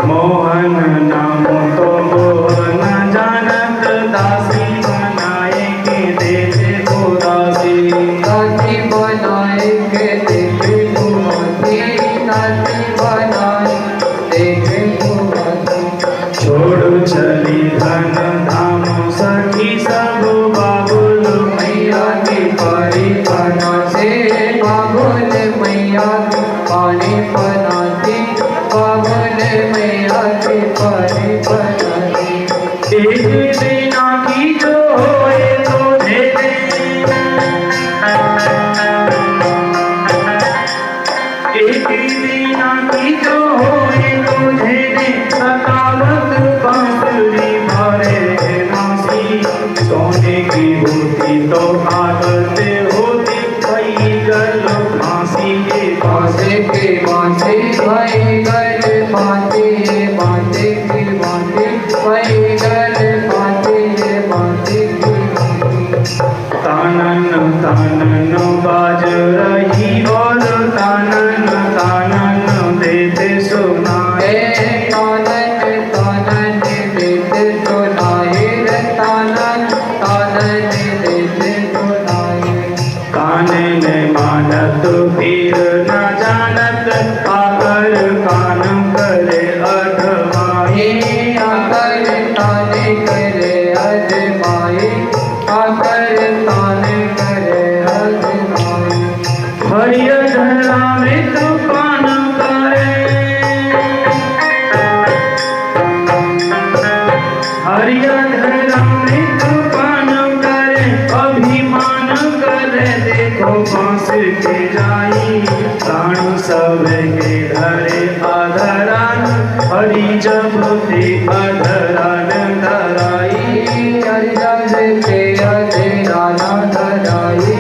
मोहन नाम तो मोहन जानत, दासी बनाए के दे दे को दासी। दासी बनाए के आके पानी बनाती, बाबुल में आके पानी बनाती। एक बिना की जो होए तो झेले, एक बिना की जो होए तो झेले, सतावत बांसुरी भरे नासी। सोने की होती तो आदत होती, वही गल फांसी के बांसे के बांसे भाई गल फांसी, बांसे की बांसे भाई गल फांसी, बांसे की बांसे। तानन तानन बाज रही और तानन तानन देते सुनाए। तानन तानन देते सुनाए, तानन तानन देते सुनाए। कानन मानत पीर न जानत, आकर कान करे अधमाए। आकर ताने करे अजमाए, आकर ताने करे अजमाए। हरियर धरा में तूफान करे, हरियर धरा में तूफान करे, अभिमान करे देखो बांस के जाई। प्राण सब के धरे अधरान, हरि जब ते अधरान धराई। हरि जावे ते अधराना धराई,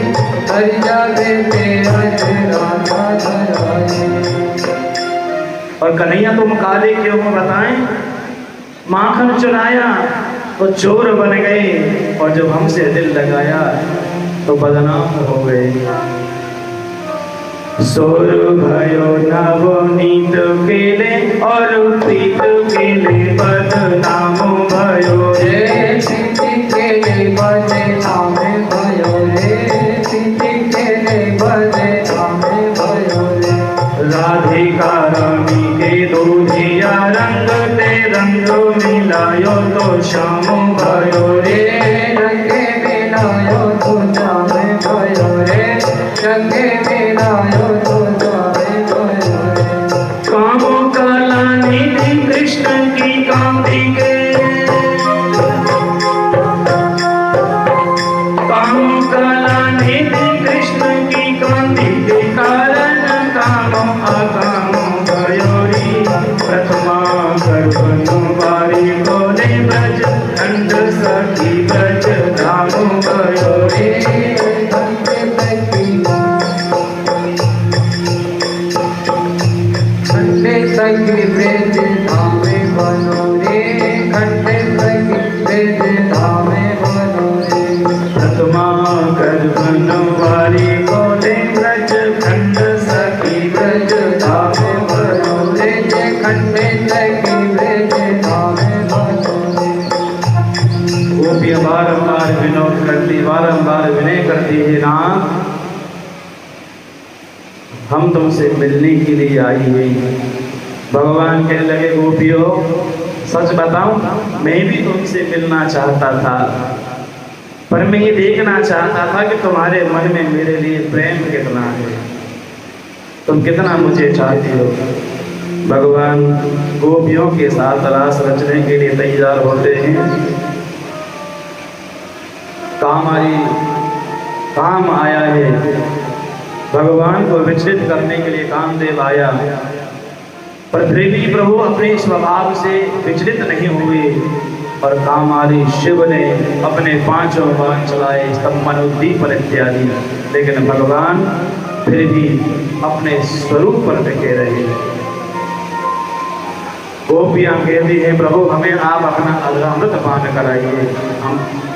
हरि जावे ते अधराना धराई। और कन्हैया तुम काले क्यों हो बताएं, माखन चुराया तो चोर बन गए, और जब हमसे दिल लगाया तो बदनाम हो गए। सोर भयो नवनीत केले, और प्रीत केले बदनाम भयो रे। सिद्धि केले बदनाम भयो रे, सिद्धि केले बदनाम भयो रे। राधिका रानी के दूधिया रंग ते रंग मिलायो तो श्याम भयो रे। रंगे मिलायो तो श्याम भयो रे, रंगे मिलायो तो श्याम भयो रे। कामो काला निधि कृष्ण की कांति के, कामो काला निधि कृष्ण की कांति के कारण, कामो अकामो भयो रे। प्रथमा गर्भनु बारी बोले ब्रज, खंड सखी ब्रज धाम भयो रे। खंडे सखी ब्रज धामे बनो रे, खंडे सखी ब्रज धामे बनो रे। प्रथमा गर्भनु बारी बोले ब्रज, खंड सखी ब्रज धाम भयो रे। खंडे सखी ब्रज धामे बनो रे। गोपियां बारंबार विनोद करती, बारंबार विनय करती है, नाथ हम तुमसे मिलने के लिए आई हुई। भगवान कहने लगे गोपियों सच बताऊं, मैं भी तुमसे मिलना चाहता था, पर मैं ये देखना चाहता था कि तुम्हारे मन में मेरे लिए प्रेम कितना है, तुम कितना मुझे चाहती हो। भगवान गोपियों के साथ रास रचने के लिए तैयार होते हैं। काम आया है, भगवान को विचलित करने के लिए कामदेव आया, पर फिर भी प्रभु अपने स्वभाव से विचलित नहीं हुए, और कामारी शिव ने अपने 5 बाण चलाए, स्तंभन उद्दीपन इत्यादि, लेकिन भगवान फिर भी अपने स्वरूप पर टिके रहे। गोपियां कहती हैं प्रभु हमें आप अपना अधरामृत पान कराइए, हम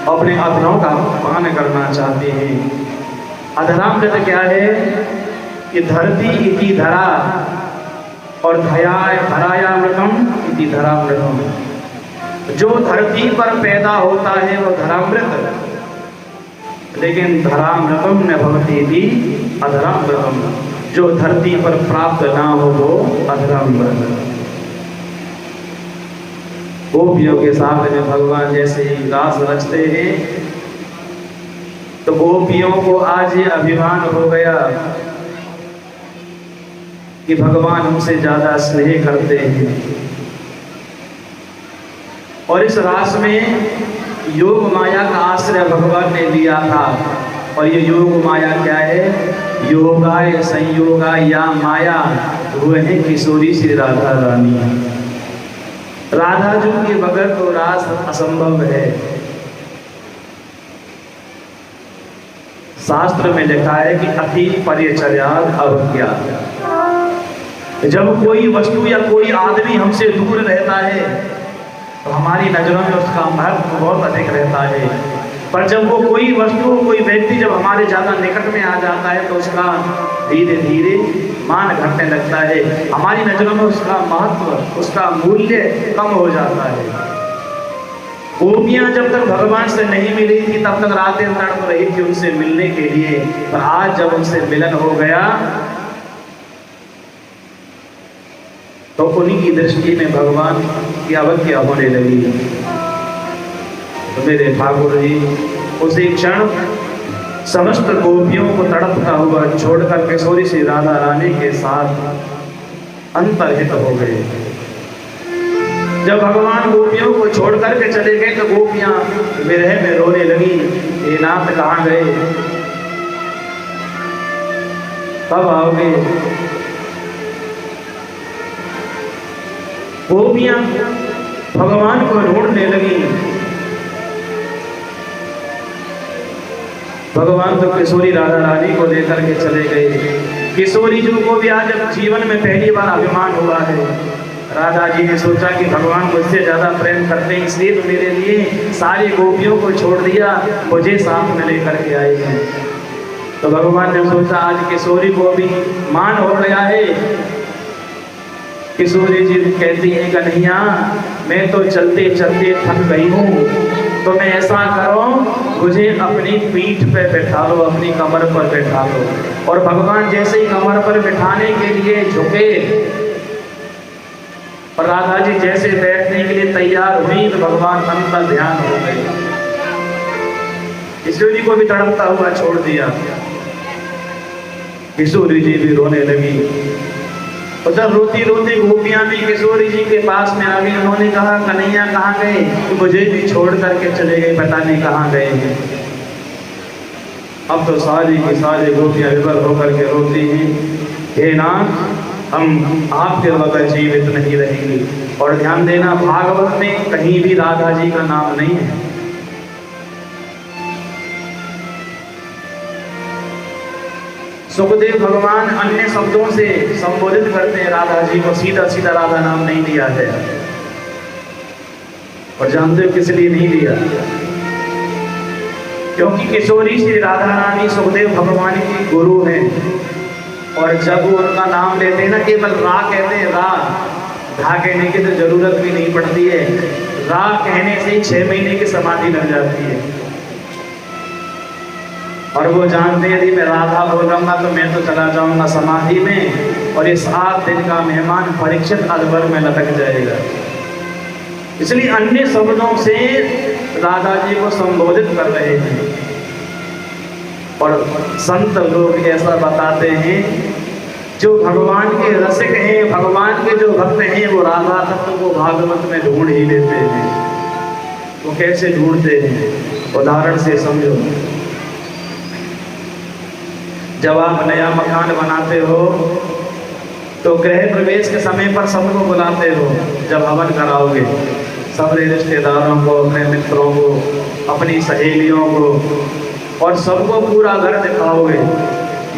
अपने अधरों का पान करना चाहते हैं। अधरामृत क्या है कि धरती इति धरा, और धरायामृतम इति धरामृतम। जो धरती पर पैदा होता है वो धरामृत, लेकिन धरामृतम न भवति इति अधरामृतम। जो धरती पर प्राप्त ना हो वो अधरामृत। गोपियों के साथ में भगवान जैसे ही रास रचते हैं तो गोपियों को आज ये अभिमान हो गया कि भगवान हमसे ज्यादा स्नेह करते हैं। और इस रास में योग माया का आश्रय भगवान ने लिया था। और ये योग माया क्या है? योगाय संयोगा या माया, वो है किशोरी श्री राधा रानी। राधा जी के बगैर तो रास असंभव है। शास्त्र में लिखा है कि अति परिचर्याद अवज्ञा। जब कोई वस्तु या कोई आदमी हमसे दूर रहता है तो हमारी नजरों में उसका महत्व बहुत अधिक रहता है। पर जब वो कोई वस्तु, कोई व्यक्ति जब हमारे ज्यादा निकट में आ जाता है तो उसका धीरे धीरे मान घटने लगता है। हमारी नजरों में उसका महत्व, उसका मूल्य कम हो जाता है। गोपियां जब तक भगवान से नहीं मिली थी तब तक रातें तड़प रही थी उनसे मिलने के लिए। पर आज जब उनसे मिलन हो गया तो उन्हीं की दृष्टि में भगवान की अवज्ञा होने लगी। तो मेरे ठाकुर जी उसी क्षण समस्त गोपियों को तड़पता हुआ छोड़कर किशोरी श्री राधा रानी के साथ अंतर्हित हो गए। जब भगवान गोपियों को छोड़ करके चले गए तो गोपियां विरह में रोने लगी, हे नाथ कहाँ गए, कब आओगे? गोपियां भगवान को ढूंढने लगी। भगवान तो किशोरी राधा रानी को लेकर के चले गए। किशोरी जी को भी आज जीवन में पहली बार अभिमान हुआ है। राधा जी ने सोचा कि भगवान मुझसे ज्यादा प्रेम करते हैं, इसलिए तो मेरे लिए सारी गोपियों को छोड़ दिया, मुझे साथ में लेकर के आए हैं। तो भगवान ने सोचा आज किशोरी को भी मान हो गया है। किशोरी जी कहती है कन्हैया मैं तो चलते चलते थक गई हूँ, तो मैं ऐसा करो मुझे अपनी पीठ पे बैठा लो, अपनी कमर पर बैठा लो। और भगवान जैसे ही कमर पर बैठाने के लिए झुके और राधा जी जैसे बैठने के लिए तैयार हुई तो भगवान अंतर ध्यान हो गए। किशोरी को भी तड़पता हुआ छोड़ दिया। किशोरी जी भी रोने लगी। और जब रोती रोती गोपियां भी किशोरी जी के पास में आ गई, उन्होंने कहा कन्हैया कहाँ गए? तो मुझे भी छोड़ करके चले गए, पता नहीं कहाँ गए हैं। अब तो सारी की सारी गोपियां विवल होकर के रोती हैं, हे नाथ हम आपके बगैर जीवित नहीं रहेंगे। और ध्यान देना भागवत में कहीं भी राधा जी का नाम नहीं है। सुखदेव भगवान अन्य शब्दों से संबोधित करते हैं राधा जी को, सीधा सीधा राधा नाम नहीं लिया है। और जानते हो किस लिए नहीं लिया? क्योंकि किशोरी श्री राधा रानी सुखदेव भगवान की गुरु हैं। और जब वो उनका नाम लेते हैं ना, केवल रा कहते हैं, रा धा कहने की तो जरूरत भी नहीं पड़ती है। रा कहने से ही 6 महीने की समाधि लग जाती है। और वो जानते हैं यदि मैं राधा बोल रहा तो मैं तो चला जाऊंगा समाधि में और ये 7 दिन का मेहमान परीक्षित अजबर में लटक जाएगा। इसलिए अन्य शब्दों से राधा जी को संबोधित कर रहे हैं। और संत लोग ऐसा बताते हैं जो भगवान के रसिक हैं, भगवान के जो भक्त हैं, वो राधा तत्व को भागवत में ढूंढ ही लेते हैं। वो कैसे ढूंढते हैं उदाहरण से समझो। जब आप नया मकान बनाते हो तो गृह प्रवेश के समय पर सबको बुलाते हो। जब हवन कराओगे सब रिश्तेदारों को, अपने मित्रों को, अपनी सहेलियों को, और सबको पूरा घर दिखाओगे।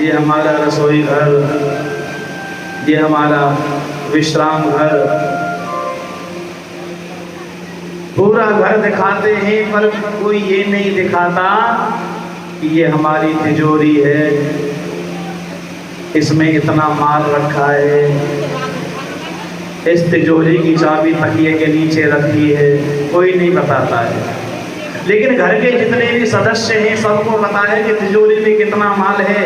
ये हमारा रसोई घर, ये हमारा विश्राम घर, पूरा घर दिखाते हैं। पर कोई ये नहीं दिखाता कि ये हमारी तिजोरी है, इसमें इतना माल रखा है, इस तिजोरी की चाबी तकिए के नीचे रखी है, कोई नहीं बताता है। लेकिन घर के जितने भी सदस्य हैं सबको पता है कि तिजोरी में कितना माल है,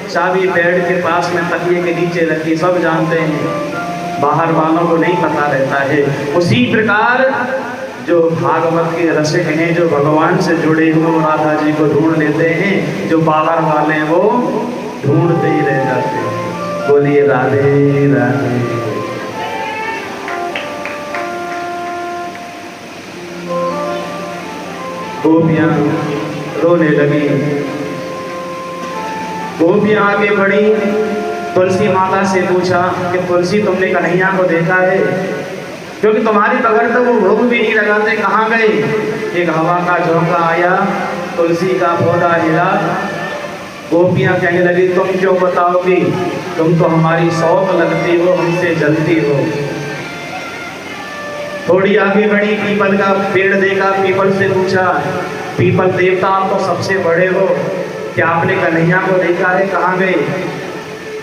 चाबी बेड के पास में तकिए के नीचे रखी, सब जानते हैं। बाहर वालों को नहीं पता रहता है। उसी प्रकार जो भागवत के रसिक हैं, जो भगवान से जुड़े हुए राधा जी को ढूंढ लेते हैं, जो बाहर वाले हैं वो ढूंढते ही रह जाते हैं। बोले बोलिए राधे राधे। गोपियां रोने लगी। गोपियां आगे बढ़ी, तुलसी माता से पूछा कि तुलसी तुमने कन्हैया को देखा है? क्योंकि तुम्हारी बगैर तो वो भोग भी नहीं लगाते, कहाँ गए? एक हवा का झोंका आया, तुलसी का पौधा हिला। गोपियां कहने लगी तुम क्यों बताओगी, तुम तो हमारी सौत लगती हो, हमसे जलती हो। थोड़ी आगे बढ़ी, पीपल का पेड़ देखा, पीपल से पूछा पीपल देवता आप तो सबसे बड़े हो, क्या आपने कन्हैया को देखा है? कहाँ गए?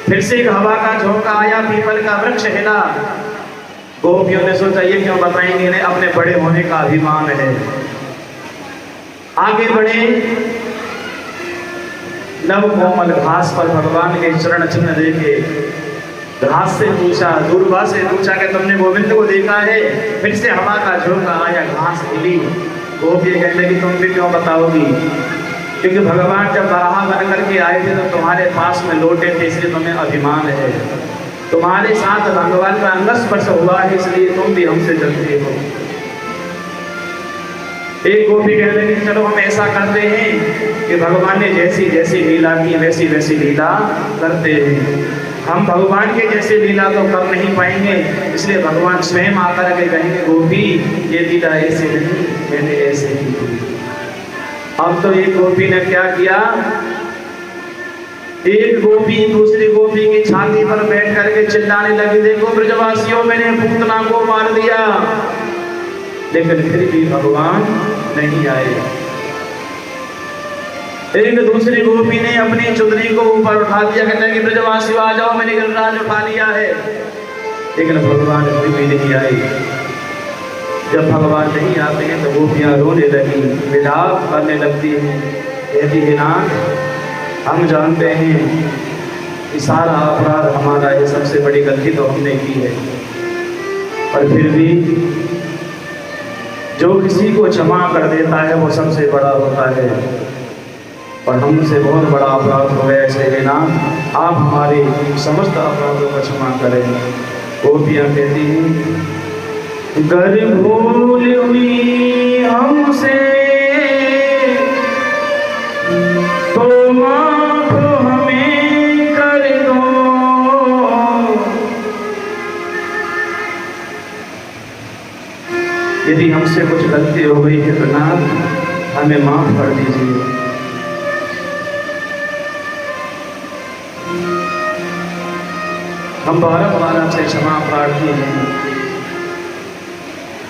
फिर से एक हवा का झोंका आया, पीपल का वृक्ष हिला। गोपियों ने सोचा ये क्यों बताएंगे, इन्हें अपने बड़े होने का अभिमान है। आगे बढ़े, नव कोमल घास पर भगवान के चरण चिन्ह देखे। घास से पूछा, दूरबा से पूछा कि तुमने गोविंद को देखा है? फिर से हवा का झोंका आया, घास हिली। गोपी कहने लगी तुम भी क्यों बताओगी, क्योंकि भगवान जब बराह बन करके आए थे तो तुम्हारे पास में लौटे थे, इसलिए तुम्हें अभिमान है। तुम्हारे साथ भगवान का अंग स्पर्श हुआ है, इसलिए तुम भी हमसे जलते हो। एक गोपी कहने लगी चलो हम ऐसा करते हैं कि भगवान ने जैसी जैसी लीला की वैसी वैसी लीला करते हैं। हम भगवान के जैसे लीला तो कर नहीं पाएंगे, इसलिए भगवान स्वयं आकर के कहेंगे गोपी ये लीला ऐसे नहीं, मैंने ऐसे ही की। अब तो एक गोपी ने क्या किया, एक गोपी दूसरी गोपी की छाती पर बैठ करके चिल्लाने लगी देखो ब्रजवासियों मैंने पूतना को मार दिया। लेकिन फिर भी भगवान नहीं आए। एक दूसरी गोपी ने अपनी चुदरी को ऊपर उठा दिया, कहने लगी ब्रजवासियों आ जाओ मैंने गिरिराज उठा लिया है। लेकिन भगवान फिर भी नहीं आए। जब भगवान नहीं आते हैं तो गोपियां रोने लगी, विलाप करने लगती हैं, कहती है नाथ हम जानते हैं कि सारा अपराध हमारा है, सबसे बड़ी गलती तो हमने की है, पर फिर भी जो किसी को क्षमा कर देता है वो सबसे बड़ा होता है, और हमसे बहुत बड़ा अपराध हो गया, इसलिए नाथ आप हमारे समस्त अपराधों को क्षमा करें। गोपियां कहती हैं गर भूल हुई हमसे तो माफ हमें कर दो, यदि हमसे कुछ गलती हो गई है तो नाथ हमें माफ कर दीजिए। हम बारंबार आपसे क्षमा प्रार्थी हैं,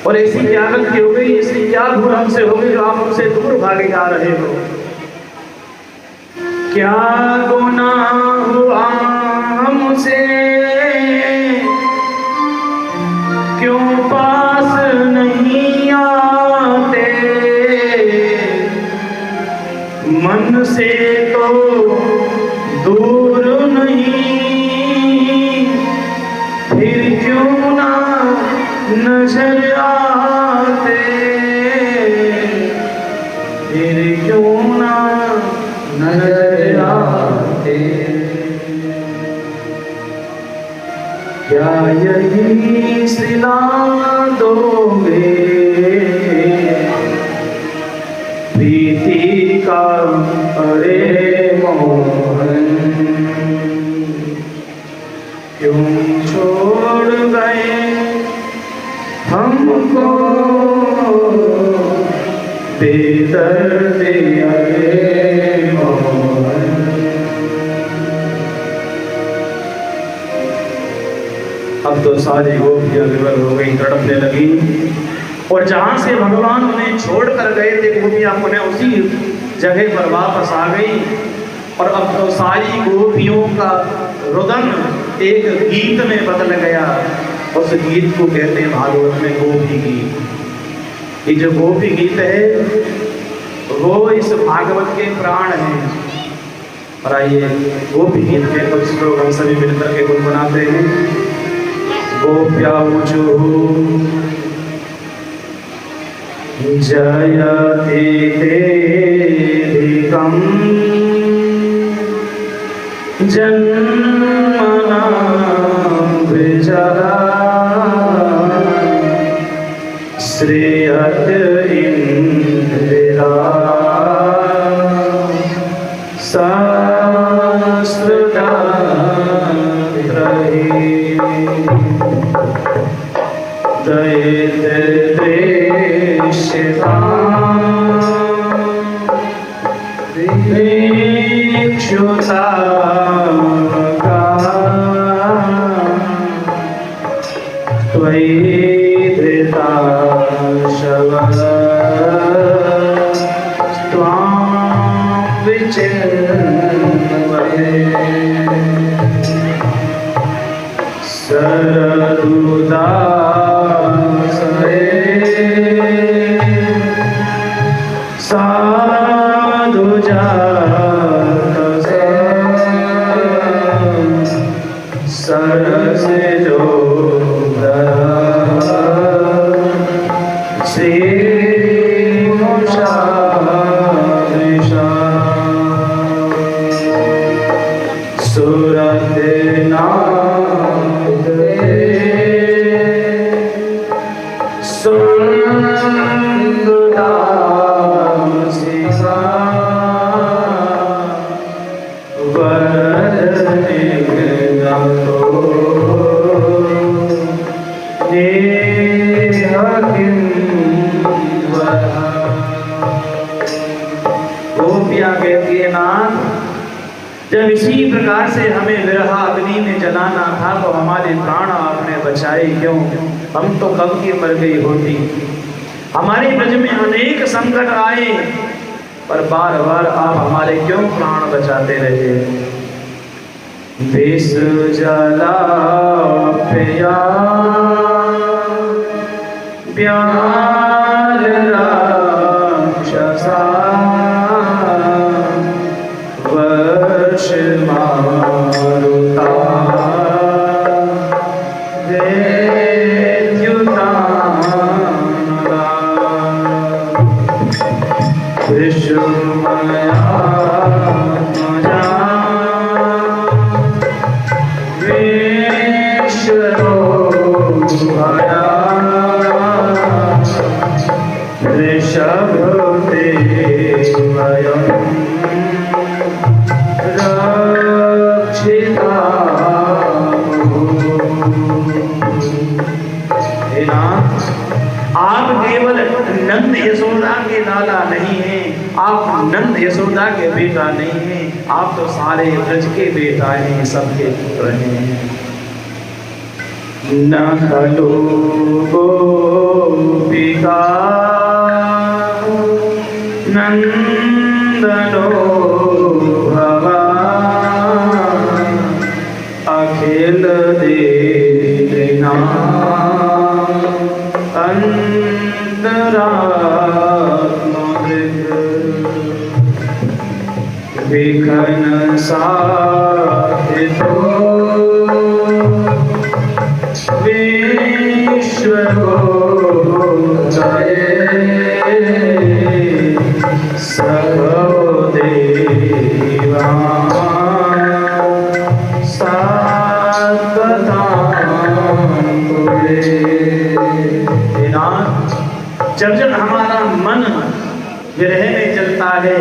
और ऐसी क्या गलती हो गई, ऐसी क्या भूल हमसे हो गई जो आप हमसे दूर भागे जा रहे हो? क्या गुनाह हुआ हमसे, क्यों पास नहीं आते, मन से तो दूर नहीं, फिर क्यों ना नजर आते, फिर क्यों ना नजर आते। क्या यही सिला दोगे प्रीति का अरे मोहन, क्यों छोड़ गए हमको बेदर्द अरे मोहन। अब तो सारी गोपियां विवल हो गई, तड़पने लगी, और जहां से भगवान उन्हें छोड़ कर गए थे गोपियां पुनः उसी जगह पर वापस आ गई। और अब तो सारी गोपियों का रुदन एक गीत में बदल गया। उस गीत को कहते हैं भागवत में गोपी गीत। ये जो गोपी गीत है वो इस भागवत के प्राण हैं। और आइए गोपी गीत के कुछ श्लोक हम सभी मिलकर के गुनगुनाते हैं। गोप्याऊचु जयते तेधिकं जन्मना द्वेषता इक्षुता त्वयि धृता शवः त्वां विचिन्वये सरदुदासरे साधुजातसे सरसिजो जब इसी प्रकार से हमें विरह अग्नि में जलाना था तो हमारे प्राण आपने बचाए क्यों? हम तो कब की मर गई होती। हमारे ब्रज में अनेक संकट आए पर बार बार आप हमारे क्यों प्राण बचाते रहे? विष जला प्या प्यार राक्षसा वर्ष मारुता वेद्युतानला विष्णुमया आप केवल नंद यशोदा के लाला नहीं हैं, आप नंद यशोदा के बेटा नहीं हैं, आप तो सारे ब्रज के बेटा हैं, सबके पुत्र हैं। न खलु गोपिका नंदनो भवान् अखिल देना अंतरात्मृत विघ्न साधितो विश्वगोचरे सर्वदेवा जब जब हमारा मन विरह में चलता है,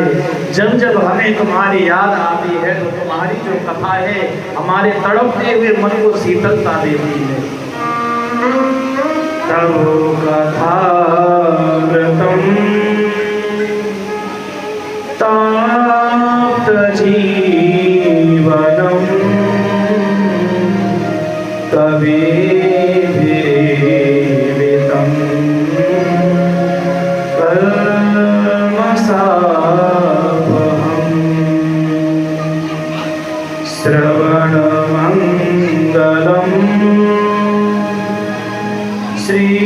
जब जब हमें तुम्हारी याद आती है तो तुम्हारी जो कथा है हमारे तड़पते हुए मन को शीतलता देती है। तब कथा व्रतम ताप्त जीवनम कभी श्रवणमंगलम् श्रीमदाततं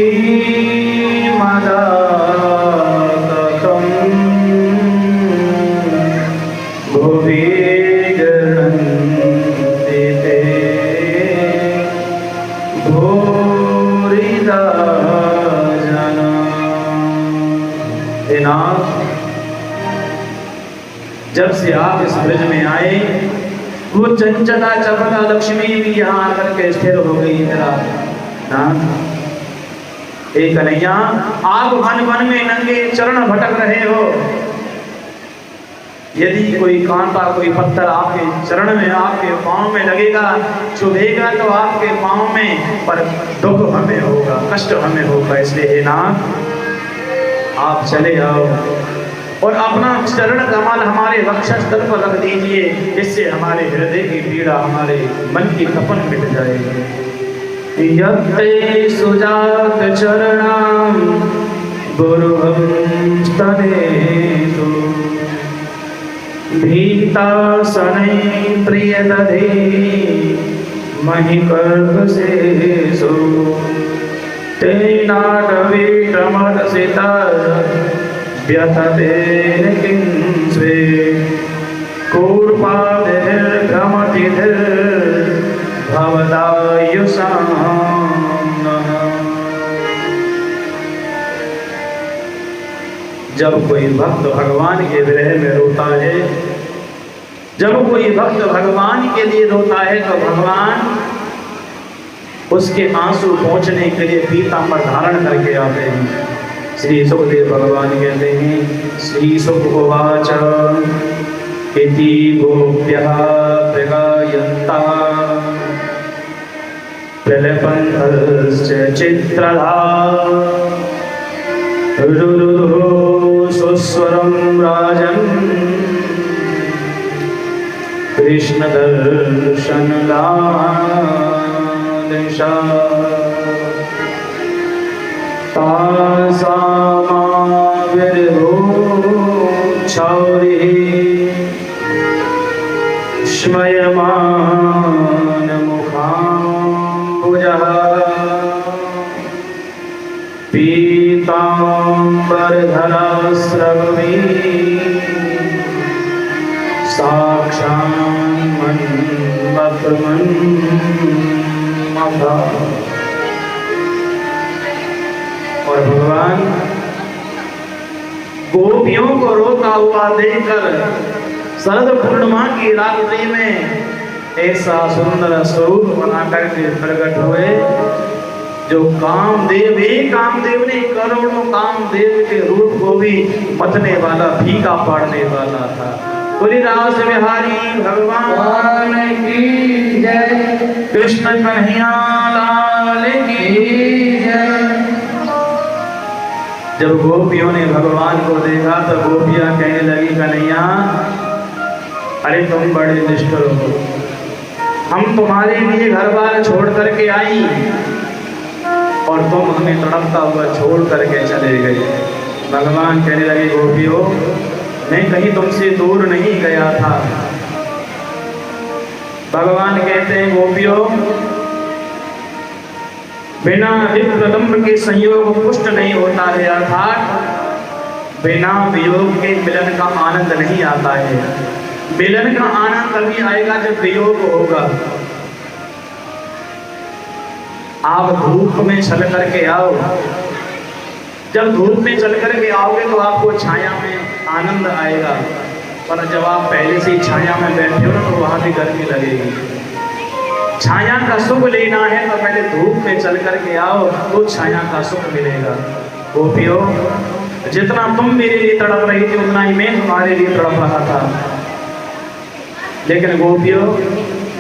भुवि गृह्णन्ति ते भूरिदा जना। हे नाथ, जब से आप इस ब्रज में आए वो चंचला चपला लक्ष्मी भी यहाँ आकर के स्थिर हो गई। मेरा नाथ, हे कन्हैया, आप वन वन में नंगे चरण भटक रहे हो, यदि कोई कांटा कोई पत्थर आपके चरण में आपके पाँव में लगेगा, चुभेगा तो आपके पाँव में, पर दुख हमें होगा, कष्ट हमें होगा। इसलिए हे नाथ आप चले आओ और अपना चरण कमल हमारे वक्षस्थल पर रख दीजिए, जिससे हमारे हृदय की पीड़ा, हमारे मन की तपन मिट जाएगी। यत्ते सुजात चरणाम गुरुहं स्तनेषु भीतासने प्रियदधे महिकर्कशेषु तेनाटवीटमर्षिता व्यथते किंस्वे कूर्पादिर्भवदायुषाम्। जब कोई भक्त भगवान के विरह में रोता है, जब कोई भक्त भगवान के लिए रोता है, तो भगवान उसके आंसू पहुंचने के लिए पीतांबर धारण करके आते हैं। श्री सुखदेव भगवान कहते हैं, श्री सुख उवाच इति गोप्यः प्रगायन्तः प्रलपन्तश्च चित्रधा रुरुदुः सुस्वरं राजन् कृष्ण दर्शन लालसा तासामाविर्भूच्छौरिः स्मयमान मुखाम्बुजः पीताम्बरधरास्रवमी साक्षान्मन्मथमन्मथा। और भगवान गोपियों को रोता हुआ देखकर शरद पूर्णिमा की रात्रि में ऐसा सुंदर स्वरूप बना करके प्रकट हुए, जो कामदेव, एक कामदेव ने करोड़ों कामदेव के रूप को भी मथने वाला, फीका पाड़ने वाला था। बोली रास बिहारी भगवान की जय, कृष्ण कन्हैया लाल की जय। जब गोपियों ने भगवान को देखा तो गोपियां कहने लगी, कन्हैया अरे तुम बड़े निष्ठुर हो, हम तुम्हारे लिए घर बार छोड़ करके आई और तुम हमें तड़पता हुआ छोड़ करके चले गए। भगवान कहने लगे, गोपियों मैं कहीं तुमसे दूर नहीं गया था। भगवान कहते हैं, गोपियों बिना विप्रलंब के संयोग पुष्ट नहीं होता है, अर्थात बिना वियोग के मिलन का आनंद नहीं आता है। मिलन का आनंद तभी आएगा जब वियोग होगा। आप धूप में चल करके आओ, जब धूप में चल करके आओगे तो आपको छाया में आनंद आएगा, पर जब आप पहले से ही छाया में बैठे हो ना तो वहां भी गर्मी लगेगी। छाया का सुख लेना है तो पहले धूप में चल करके आओ, तो छाया का सुख मिलेगा। गोपियों जितना तुम मेरे लिए तड़प रही थी उतना ही मैं तुम्हारे लिए तड़प रहा था। लेकिन गोपियों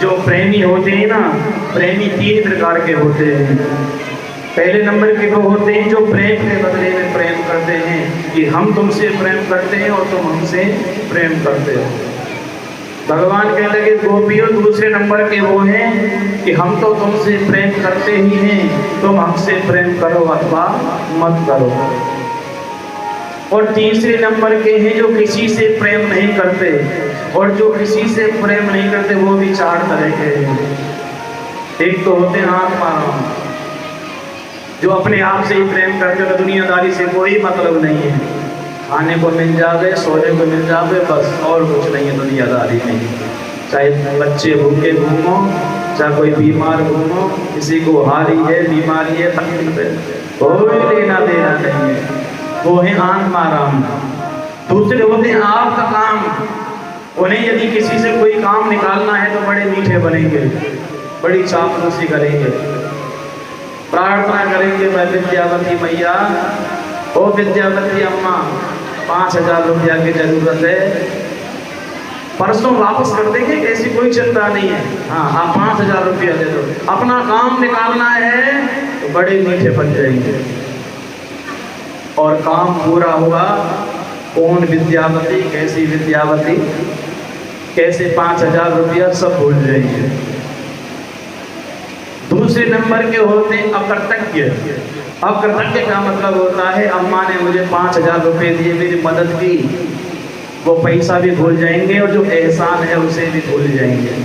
जो प्रेमी होते हैं ना, प्रेमी 3 प्रकार के होते हैं। पहले नंबर के वो होते हैं जो प्रेम के बदले में प्रेम करते हैं, कि हम तुमसे प्रेम करते हैं और तुम हमसे प्रेम करते हो। भगवान कहने लगे, गोपियों दूसरे नंबर के वो हैं कि हम तो तुमसे प्रेम करते ही हैं, तुम हमसे प्रेम करो अथवा मत करो। और तीसरे नंबर के हैं जो किसी से प्रेम नहीं करते, और जो किसी से प्रेम नहीं करते वो भी 4 तरह के हैं। एक तो होते हैं आत्माराम, जो अपने आप से ही प्रेम करते हैं, दुनियादारी से कोई मतलब नहीं है, खाने को मिल जावे, सोने को मिल जावे, बस और कुछ नहीं है दुनियादारी में। चाहे बच्चे भूखे घूमो, चाहे कोई बीमार घूमो, किसी को हारी है, बीमारी है, तकलीफ है, कोई लेना देना नहीं है, वो है आत्माराम। दूसरे होते हैं आपका काम, उन्हें यदि किसी से कोई काम निकालना है तो बड़े मीठे बनेंगे, बड़ी चापलूसी करेंगे, प्रार्थना करेंगे, मैं विद्यावती मैया, ओ विद्यावती अम्मा 5000 रुपया की जरूरत है, परसों वापस कर देंगे, ऐसी कोई चिंता नहीं है। हाँ, आप 5,000 रुपया दे दो, अपना काम निकालना है तो बड़े मीठे बन जाएंगे और काम पूरा होगा। कौन विद्यावती, कैसी विद्यावती, कैसे 5,000 रुपया सब भूल जाएंगे। दूसरे नंबर के होते हैं अकृतज्ञ। अकृतज्ञ का मतलब होता है अम्मा ने मुझे 5,000 रुपये दिए, मेरी मदद की, वो पैसा भी भूल जाएंगे और जो एहसान है उसे भी भूल जाएंगे।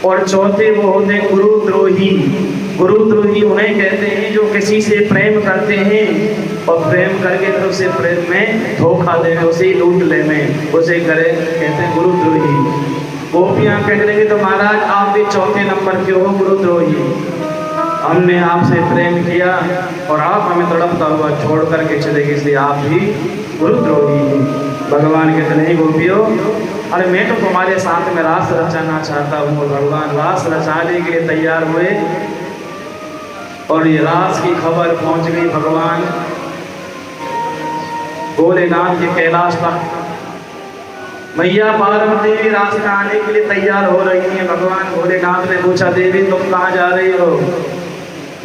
और चौथे वो होते हैं गुरुद्रोही। गुरुद्रोही उन्हें कहते हैं जो किसी से प्रेम करते हैं और प्रेम करके फिर उसे प्रेम में धोखा दे, उसे लूट ले में उसे करे, कहते हैं गुरुद्रोही। गोपियां कह रही तो महाराज आप भी चौथे नंबर के हो गुरुद्रोही। हमने आपसे प्रेम किया और आप हमें तड़पता हुआ छोड़ करके चले गए, इसलिए आप भी गुरुद्रोही। भगवान कहते नहीं गोपियों, अरे मैं तो तुम्हारे साथ में रास रचाना चाहता हूँ। भगवान रास रचाने के लिए तैयार हुए और ये रास की खबर पहुंच गई भगवान भोलेनाथ के कैलाश तक। मैया पार्वती भी रास में आने के लिए तैयार हो रही हैं। भगवान भोलेनाथ ने पूछा देवी तुम कहाँ जा रही हो?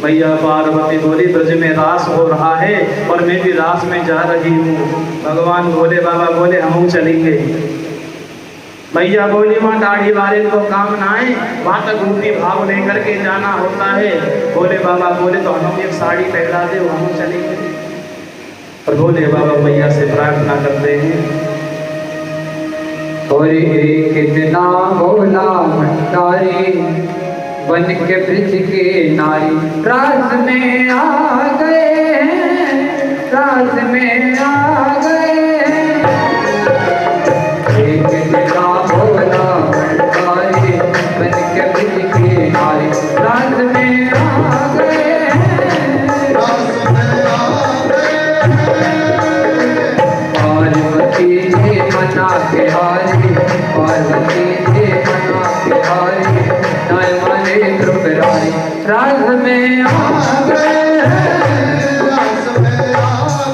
मैया पार्वती बोली ब्रज में रास हो रहा है और मैं भी रास में जा रही हूँ। भगवान भोले बाबा बोले हम चलेंगे। मैया बोली वहाँ दाढ़ी वाले को काम ना आए, वहाँ तक रूपी भाव लेकर के जाना होता है। भोले बाबा बोले तो हम एक साड़ी पहना दे, हम चलेंगे। और भोले बाबा मैया से प्रार्थना करते हैं और एक दिना भोला भंडारी बन के ब्रज के नारी रास में आ गए, रास में आ गए। एक दिना भोला भंडारी बन के ब्रज के नारी रास में आ गए, रास में आ गए। पार्वती जी मना के हारी, पार्वती जी मना के हारी, नाय माने त्रिपुरारी रास में आ गए, रास में आ गए।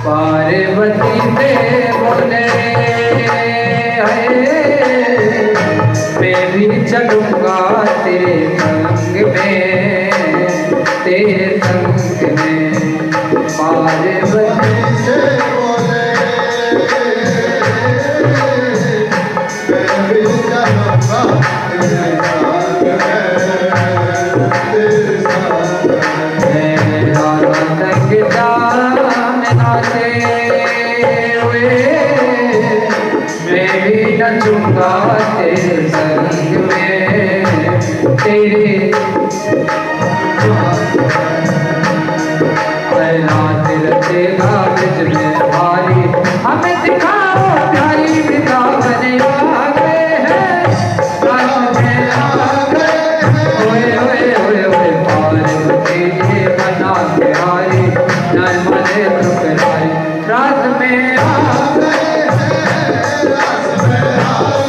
पार्वती से बोले मैं भी चलूंगा तेरे संग में, तेरे संग में। पार्वती से बोले मैं भी चलूंगा तेरे संग में, तेरे संग में। राधा संगीता नाचे हुए मैं भी नचूंगा तेरे संग में, तेरे रात रचेगा ब्रज में भारी, हमें दिखाओ प्यारी वृंदावन आ गए हैं, रात में आ गए हैं। ओए ओए ओए ओए पार्वती जी बना के हारी, नर्मदे त्रिपुरारी रात में आ गए हैं, रात में आ गए।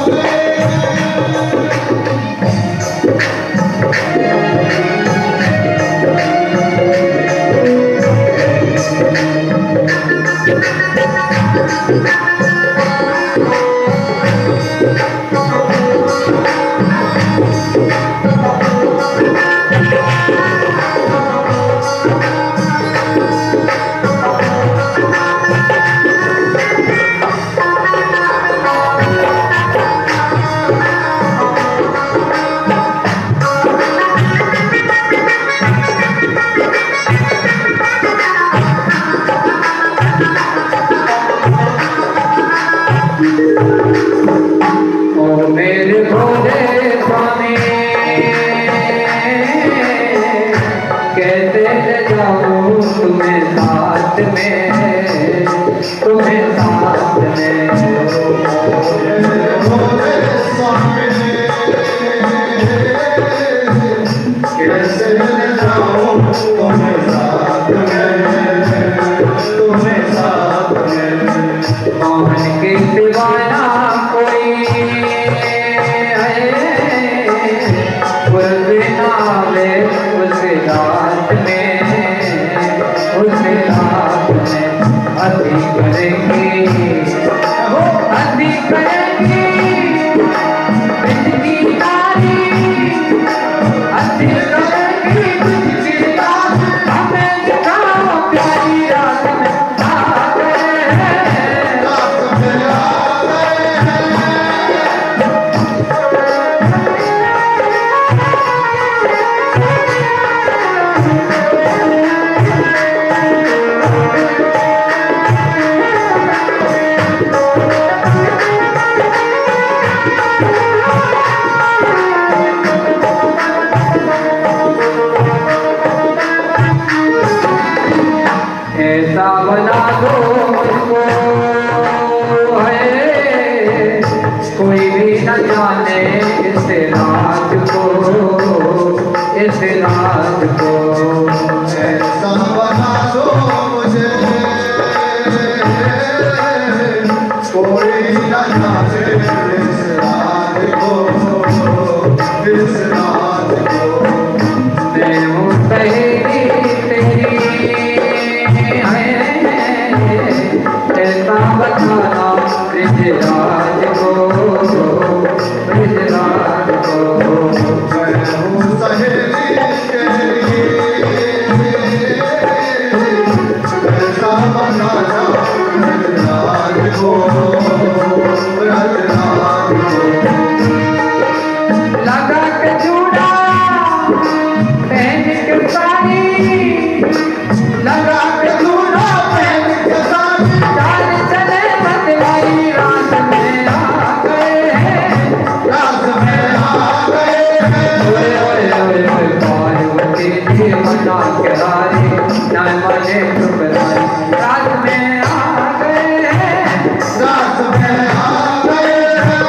करेंगे हल्दी करेंगे बिजली नारी हल्दी करेंगे बिजली नारी हमें दिखाओ प्यारी रात में आ गए हैं ऐसा बना दो मुझको है कोई भी न जाने इस रात को इस रात को ऐसा बना दो मुझे कोई न जाने इस रात को इस रात को मैं हूँ सहेली तेरी ऐसा बताना ब्रिजराज को ब्रिजराज को मैं हूँ सहेली तेरी ऐसा बना दो रात को रात को लगा के चूड़ा पहन के साड़ी लगा के चूड़ा पहन के साड़ी चाल चले मतवाई रात में आ गए हैं रात में आ गए हैं ओए ओए ओए ओए पार्वती जी मना के रानी न मने ठुकराई रात में आ गए हैं रात में आ गए हैं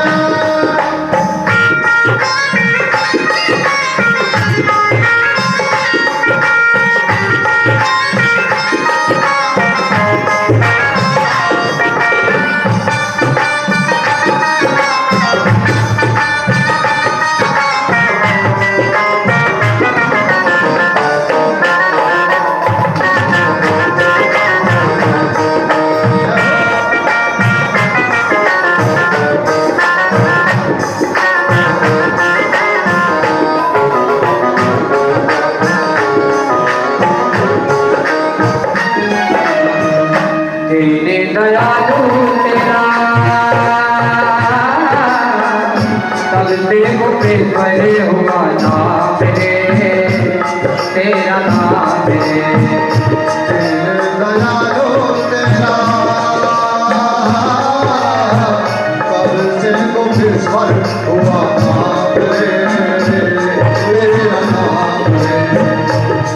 तेरे दयालु तेरा तब देखो पर हुआ नाम रे तेरा नाम रे दया दो तेरा कब से को फिर स्वर हुआ नाम रे तेरा नाम रे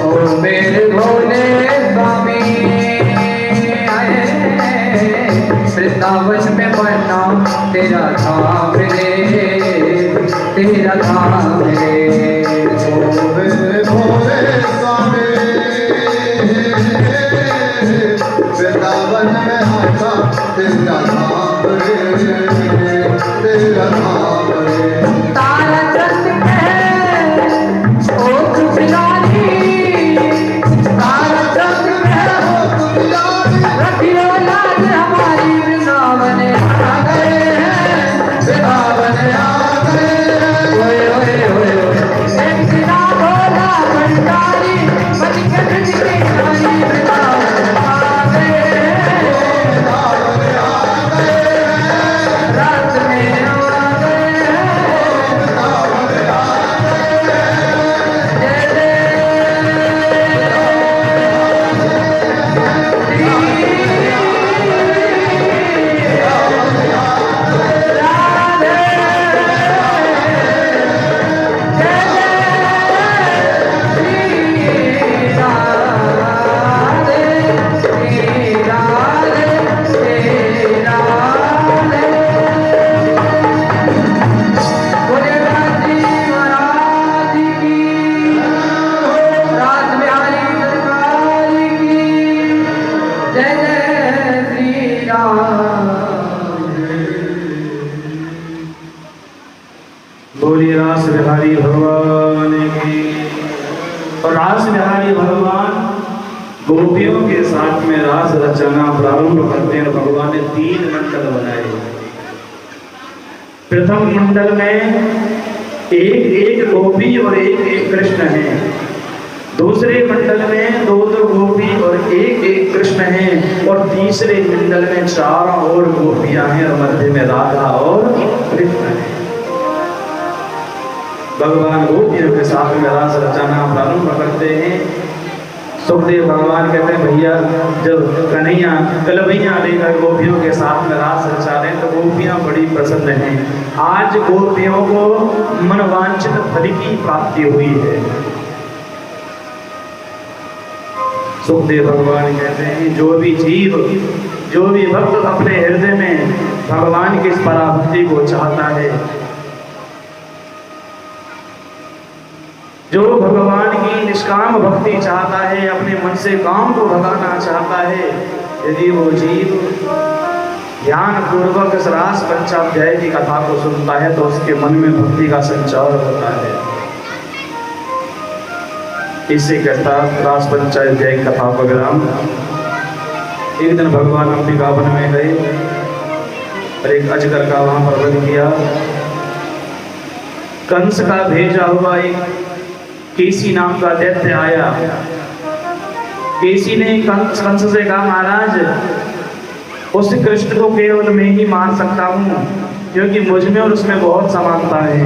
ओ मेरे भोले स्वामी आए वृंदावन में बनना तेरा धाम रे तेरा धाम रे ओ मेरे भोले स्वामी वृंदावन में आता तेरा नाम रे तेरा नाम रे तारा चंद है ओ खुशहाली तारा चंद है ओ खुशहाली रखियो लाज हमारी वृंदावन आ गए हैं वृंदावन आ गए हैं ओए ओए ओए ओए एक सिना भोला भंडारी बन के ब्रज की रानी वृंदावन आ गए हैं रात में आ गए हैं बोलिए रास बिहारी भगवान की। और रास बिहारी भगवान गोपियों के साथ में रास रचना प्रारंभ करते हैं। भगवान ने 3 मंडल बनाए। प्रथम मंडल में एक गोपी और एक कृष्ण है। दूसरे मंडल में 2 गोपी और एक कृष्ण है। और तीसरे मंडल में 4 और गोपियां हैं और मध्य में राधा और कृष्ण है। भगवान गोपियों के साथ में रास रचना प्रारंभ करते हैं। सुखदेव भगवान कहते हैं भैया जब कन्हैया कलभैया लेकर गोपियों के साथ में रास रचा रहे तो गोपियां बड़ी प्रसन्न हैं। आज गोपियों को मनवांछित फल की प्राप्ति हुई है। सुखदेव भगवान कहते हैं जो भी जीव जो भी भक्त अपने हृदय में भगवान की इस पराभक्ति को चाहता है, जो भगवान की निष्काम भक्ति चाहता है, अपने मन से काम को भगाना चाहता है, यदि वो जीव ध्यान पूर्वक इस रास पंचाध्याय की कथा को सुनता है तो उसके मन में भक्ति का संचार होता है। इसी कथा रास पंचाध्याय की कथा को विराम। एक दिन भगवान अंबिका वन में गए और एक अजगर का वहां पर वध किया। कंस का भेजा हुआ एक केसी नाम का दैत्य आया। केसी ने कंस से कहा महाराज उस कृष्ण को केवल मैं ही मार सकता हूँ क्योंकि मुझ में और उसमें बहुत समानता है।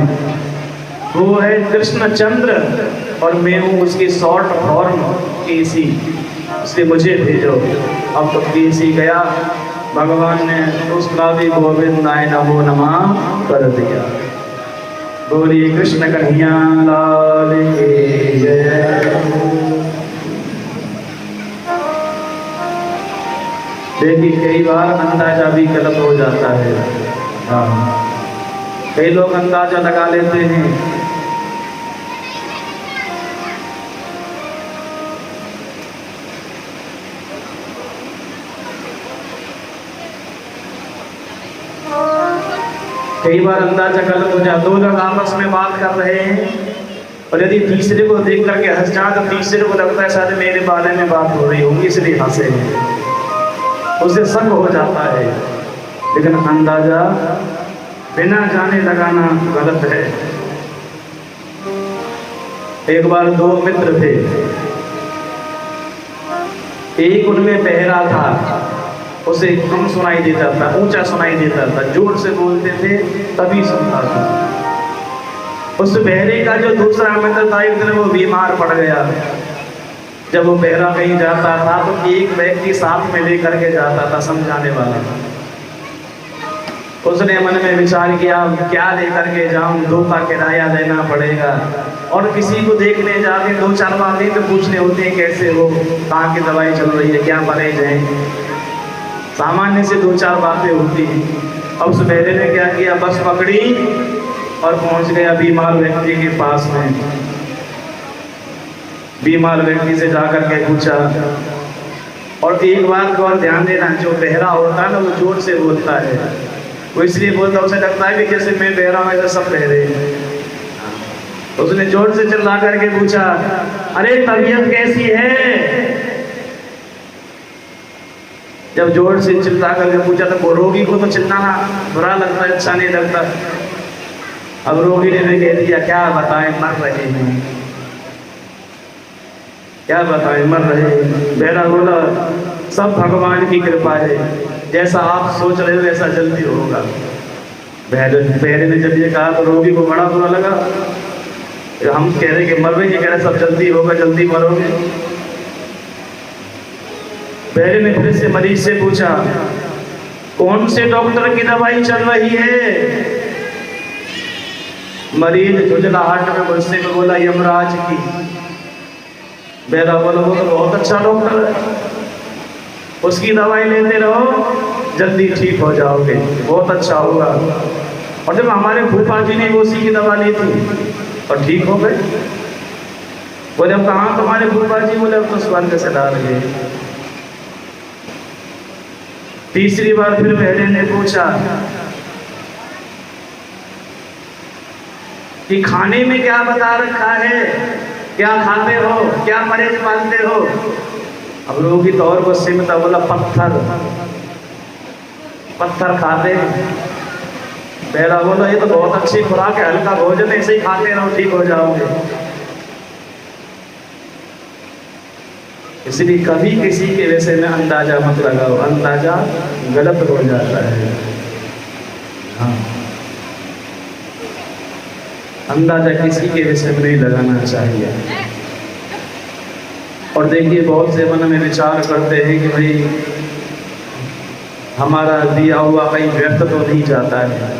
वो है कृष्णचंद्र और मैं हूँ उसकी शॉर्ट फॉर्म केसी, इसलिए मुझे भेजो। अब तो केसी गया, भगवान ने उसका भी गोविंदाय नमो नमः कर दिया। बोलिए कृष्ण कन्हैया लाल की जय। देखिए कई बार अंदाजा भी गलत हो जाता है। हाँ, कई लोग अंदाजा लगा लेते हैं। कई बार अंदाजा गलत हो जाता। 2 लोग आपस में बात कर रहे हैं और यदि तीसरे को देख करके हंस जाए तो तीसरे को लगता है शायद मेरे बारे में बात हो रही होगी इसलिए हंसे हैं, उसे शक हो जाता है। लेकिन अंदाजा बिना जाने लगाना गलत है। एक बार 2 मित्र थे, एक उनमें बहरा था, उसे कम सुनाई देता था, ऊंचा सुनाई देता था, जोर से बोलते थे तभी सुनता था। उस बहरे का जो दूसरा मित्र था एक दिन वो बीमार पड़ गया। जब वो बहरा कहीं जाता था तो एक व्यक्ति साथ में लेकर के जाता था, समझाने वाला। उसने मन में विचार किया क्या लेकर के जाऊं, 2 का किराया देना पड़ेगा और किसी को देखने जाके 2-4 बातें तो पूछने होते हैं, कैसे हो, कहाँ की दवाई चल रही है, क्या परहेज है, सामान्य से 2-4 बातें होती हैं। अब उस बहरे ने क्या किया, बस पकड़ी और पहुंच गया बीमार व्यक्ति के पास में। बीमार व्यक्ति से जाकर के पूछा। और एक बात को और ध्यान देना, जो बहरा होता है ना वो जोर से बोलता है। वो इसलिए बोलता, उसे लगता है कि जैसे मैं बहरा हूं ऐसे सब बहरे हैं। उसने जोर से चिल्ला करके पूछा, अरे तबीयत कैसी है। जब जोर से चिल्ला करके पूछा तो वो रोगी को तो चिल्लाना बुरा लगता है, अच्छा नहीं लगता। अब रोगी ने भी कह दिया, क्या बताएं मर रहे हैं, क्या बताएं मर रहे हैं। बहरा बोला, सब भगवान की कृपा है, जैसा आप सोच रहे हो वैसा जल्दी होगा। बहरे ने जब ये कहा तो रोगी को बड़ा बुरा लगा। हम कह रहे कि मर रहे हैं, कह रहे सब जल्दी होगा, जल्दी मरोगे। बहरे ने फिर से मरीज से पूछा, कौन से डॉक्टर की दवाई चल रही है। मरीज झुंझलाहट में गुस्से में बोला, यमराज की। बहरा बोला, वो तो बहुत अच्छा डॉक्टर है, उसकी दवाई लेते रहो, जल्दी ठीक हो जाओगे, बहुत अच्छा होगा। और जब हमारे फूफा जी ने उसी की दवा ली थी और ठीक हो गए। बोले, अब कहाँ तुम्हारे फूफा जी। बोले, अब तो स्वर्ग से डाल गए। तीसरी बार फिर बहरे ने पूछा कि खाने में क्या बता रखा है, क्या खाते हो, क्या परहेज पालते हो। अब रोगी तो और गुस्से में था, बोला पत्थर खाते। पहला बोला ये तो बहुत अच्छी खुराक है, हल्का भोजन, ऐसे ही खाते रहो ठीक हो जाओगे। इसलिए कभी किसी के विषय में अंदाजा मत लगाओ, अंदाजा गलत हो जाता है। हाँ, अंदाजा किसी के विषय में नहीं लगाना चाहिए। और देखिए बहुत से मन में विचार करते हैं कि भाई हमारा दिया हुआ कहीं व्यर्थ तो नहीं जाता है।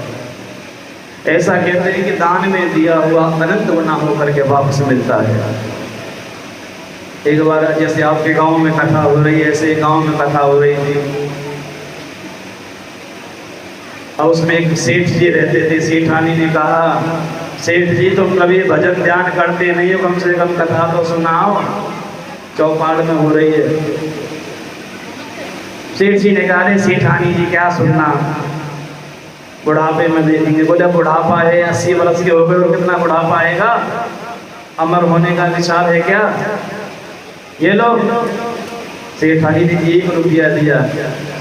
ऐसा कहते हैं कि दान में दिया हुआ अनंत गुना होकर के वापस मिलता है। एक बार जैसे आपके गांव में कथा हो रही है, ऐसे गांव में कथा हो रही थी। और उसमें एक सेठ जी रहते थे। सेठानी ने कहा, सेठ जी तुम कभी भजन ध्यान करते नहीं हो, कम से कम कथा तो सुनाओ, चौपाल में हो रही है। सेठ जी ने कहा, सेठानी जी क्या सुनना, बुढ़ापे में देखेंगे। बोले बुढ़ापा है, 80 वर्ष के हो गए और कितना बुढ़ापा आएगा, अमर होने का विचार है क्या? ये लो। सेठानी ने 1 रुपया दिया,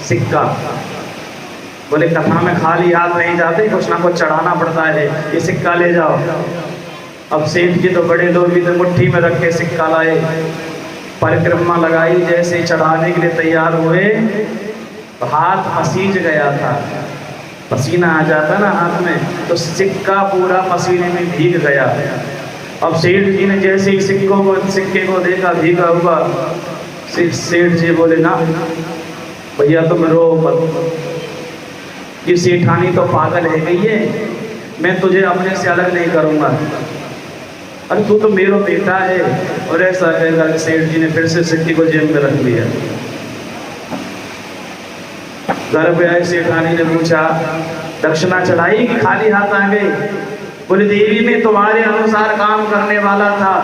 सिक्का। बोले कथा में खाली हाथ नहीं जाते, कुछ ना कुछ चढ़ाना पड़ता है, ये सिक्का ले जाओ। अब सेठ जी तो बड़े लोग भी तो मुट्ठी में रख के सिक्का लाए, परिक्रमा लगाई, जैसे चढ़ाने के लिए तैयार हुए तो हाथ पसीज गया था। पसीना आ जाता ना हाथ में, तो सिक्का पूरा पसीने में भीग गया। अब सेठ जी ने जैसे ही सिक्के को देखा भीगा हुआ, सेठ जी बोले ना भैया तुम रो मत, ये सेठानी तो पागल है गई है, मैं तुझे अपने से अलग नहीं करूँगा, अरे तू तो मेरा बेटा है। और ऐसा कहकर सेठ जी ने फिर से सिक्के को जेब में रख लिया। घर पे आए, सेठानी ने पूछा दक्षिणा चढ़ाई कि खाली हाथ आ गए? बोले देवी में तुम्हारे अनुसार काम करने वाला था,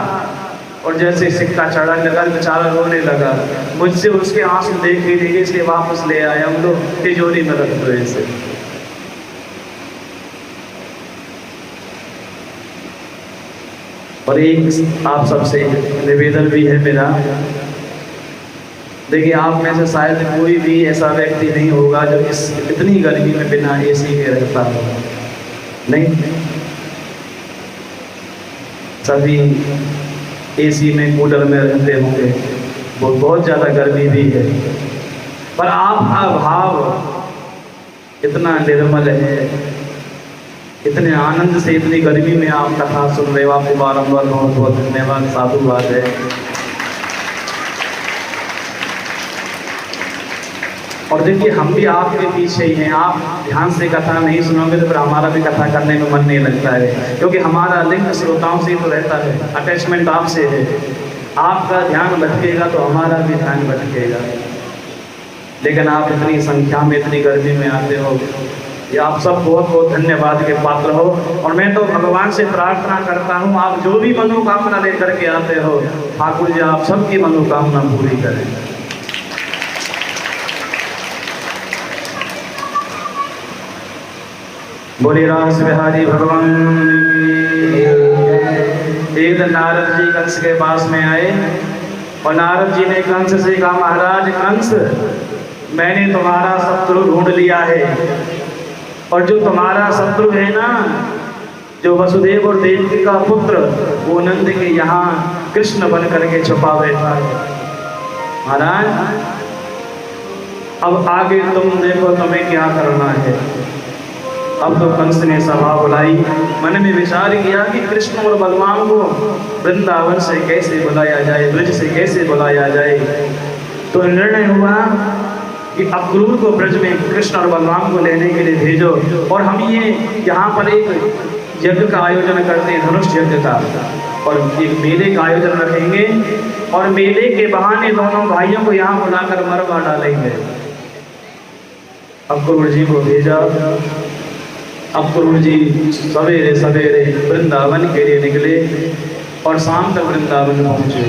और जैसे सिक्का चढ़ाने लगा बेचारा रोने लगा। मुझसे उसके आंसू देख ही देखे, इसलिए वापस ले आए, हम लोग तिजोरी में रख दो इसे। और एक आप सबसे निवेदन भी है मेरा, देखिए आप में से शायद कोई भी ऐसा व्यक्ति नहीं होगा जो इतनी गर्मी में बिना एसी के रहता हो, नहीं, सभी एसी में कूलर में रहते होंगे, वो बहुत ज़्यादा गर्मी भी है। पर आपका भाव इतना निर्मल है, इतने आनंद से इतनी गर्मी में आप कथा सुन रहे हो, आपको बारंबार बहुत बहुत धन्यवाद, साधुवाद है। और देखिए हम भी आपके पीछे ही हैं, आप ध्यान से कथा नहीं सुनोगे तो फिर हमारा भी कथा करने में मन नहीं लगता है, क्योंकि हमारा लिंक श्रोताओं से तो रहता है, अटैचमेंट आपसे है। आपका ध्यान भटकेगा तो हमारा भी ध्यान भटकेगा। लेकिन आप इतनी संख्या में इतनी गर्मी में आते हो, ये आप सब बहुत बहुत धन्यवाद के पात्र हो। और मैं तो भगवान से प्रार्थना करता हूँ, आप जो भी मनोकामना लेकर के आते हो, ठाकुर जी आप सबकी मनोकामना पूरी करें। बोले रास बिहारी भगवान। एक दिन नारद जी कंस के पास में आए और नारद जी ने कंस से कहा, महाराज कंस, मैंने तुम्हारा शत्रु ढूंढ लिया है, और जो तुम्हारा शत्रु है ना, जो वसुदेव और देवकी का पुत्र, वो नंद के यहाँ कृष्ण बन करके छुपा बैठा है। महाराज अब आगे तुम देखो तुम्हें क्या करना है। अब तो कंस ने सभा बुलाई, मन में विचार किया कि कृष्ण और बलराम को वृंदावन से कैसे बुलाया जाए, ब्रज से कैसे बुलाया जाए। तो निर्णय हुआ कि अक्रूर को ब्रज में कृष्ण और बलराम को लेने के लिए भेजो, और हम ये यहाँ पर एक यज्ञ का आयोजन करते हैं, धनुष यज्ञ का, और एक मेले का आयोजन रखेंगे, और मेले के बहाने दोनों भाइयों को यहाँ बुलाकर मरवा डालेंगे। अक्रूर जी को भेजा। अक्रूर जी सवेरे सवेरे वृंदावन के लिए निकले और शाम तक वृंदावन पहुँचे।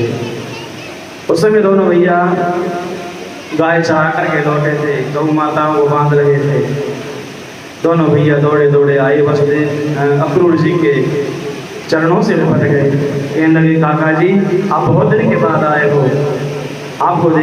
उस समय दोनों भैया गाय चरा करके लौटे थे, गौ माताओं को बांध रहे थे। दोनों भैया दौड़े दौड़े आए, वसुदेव अक्रूर जी के चरणों से लिपट गए। कहने लगे, काका जी आप बहुत दिन के बाद आए हो, आपको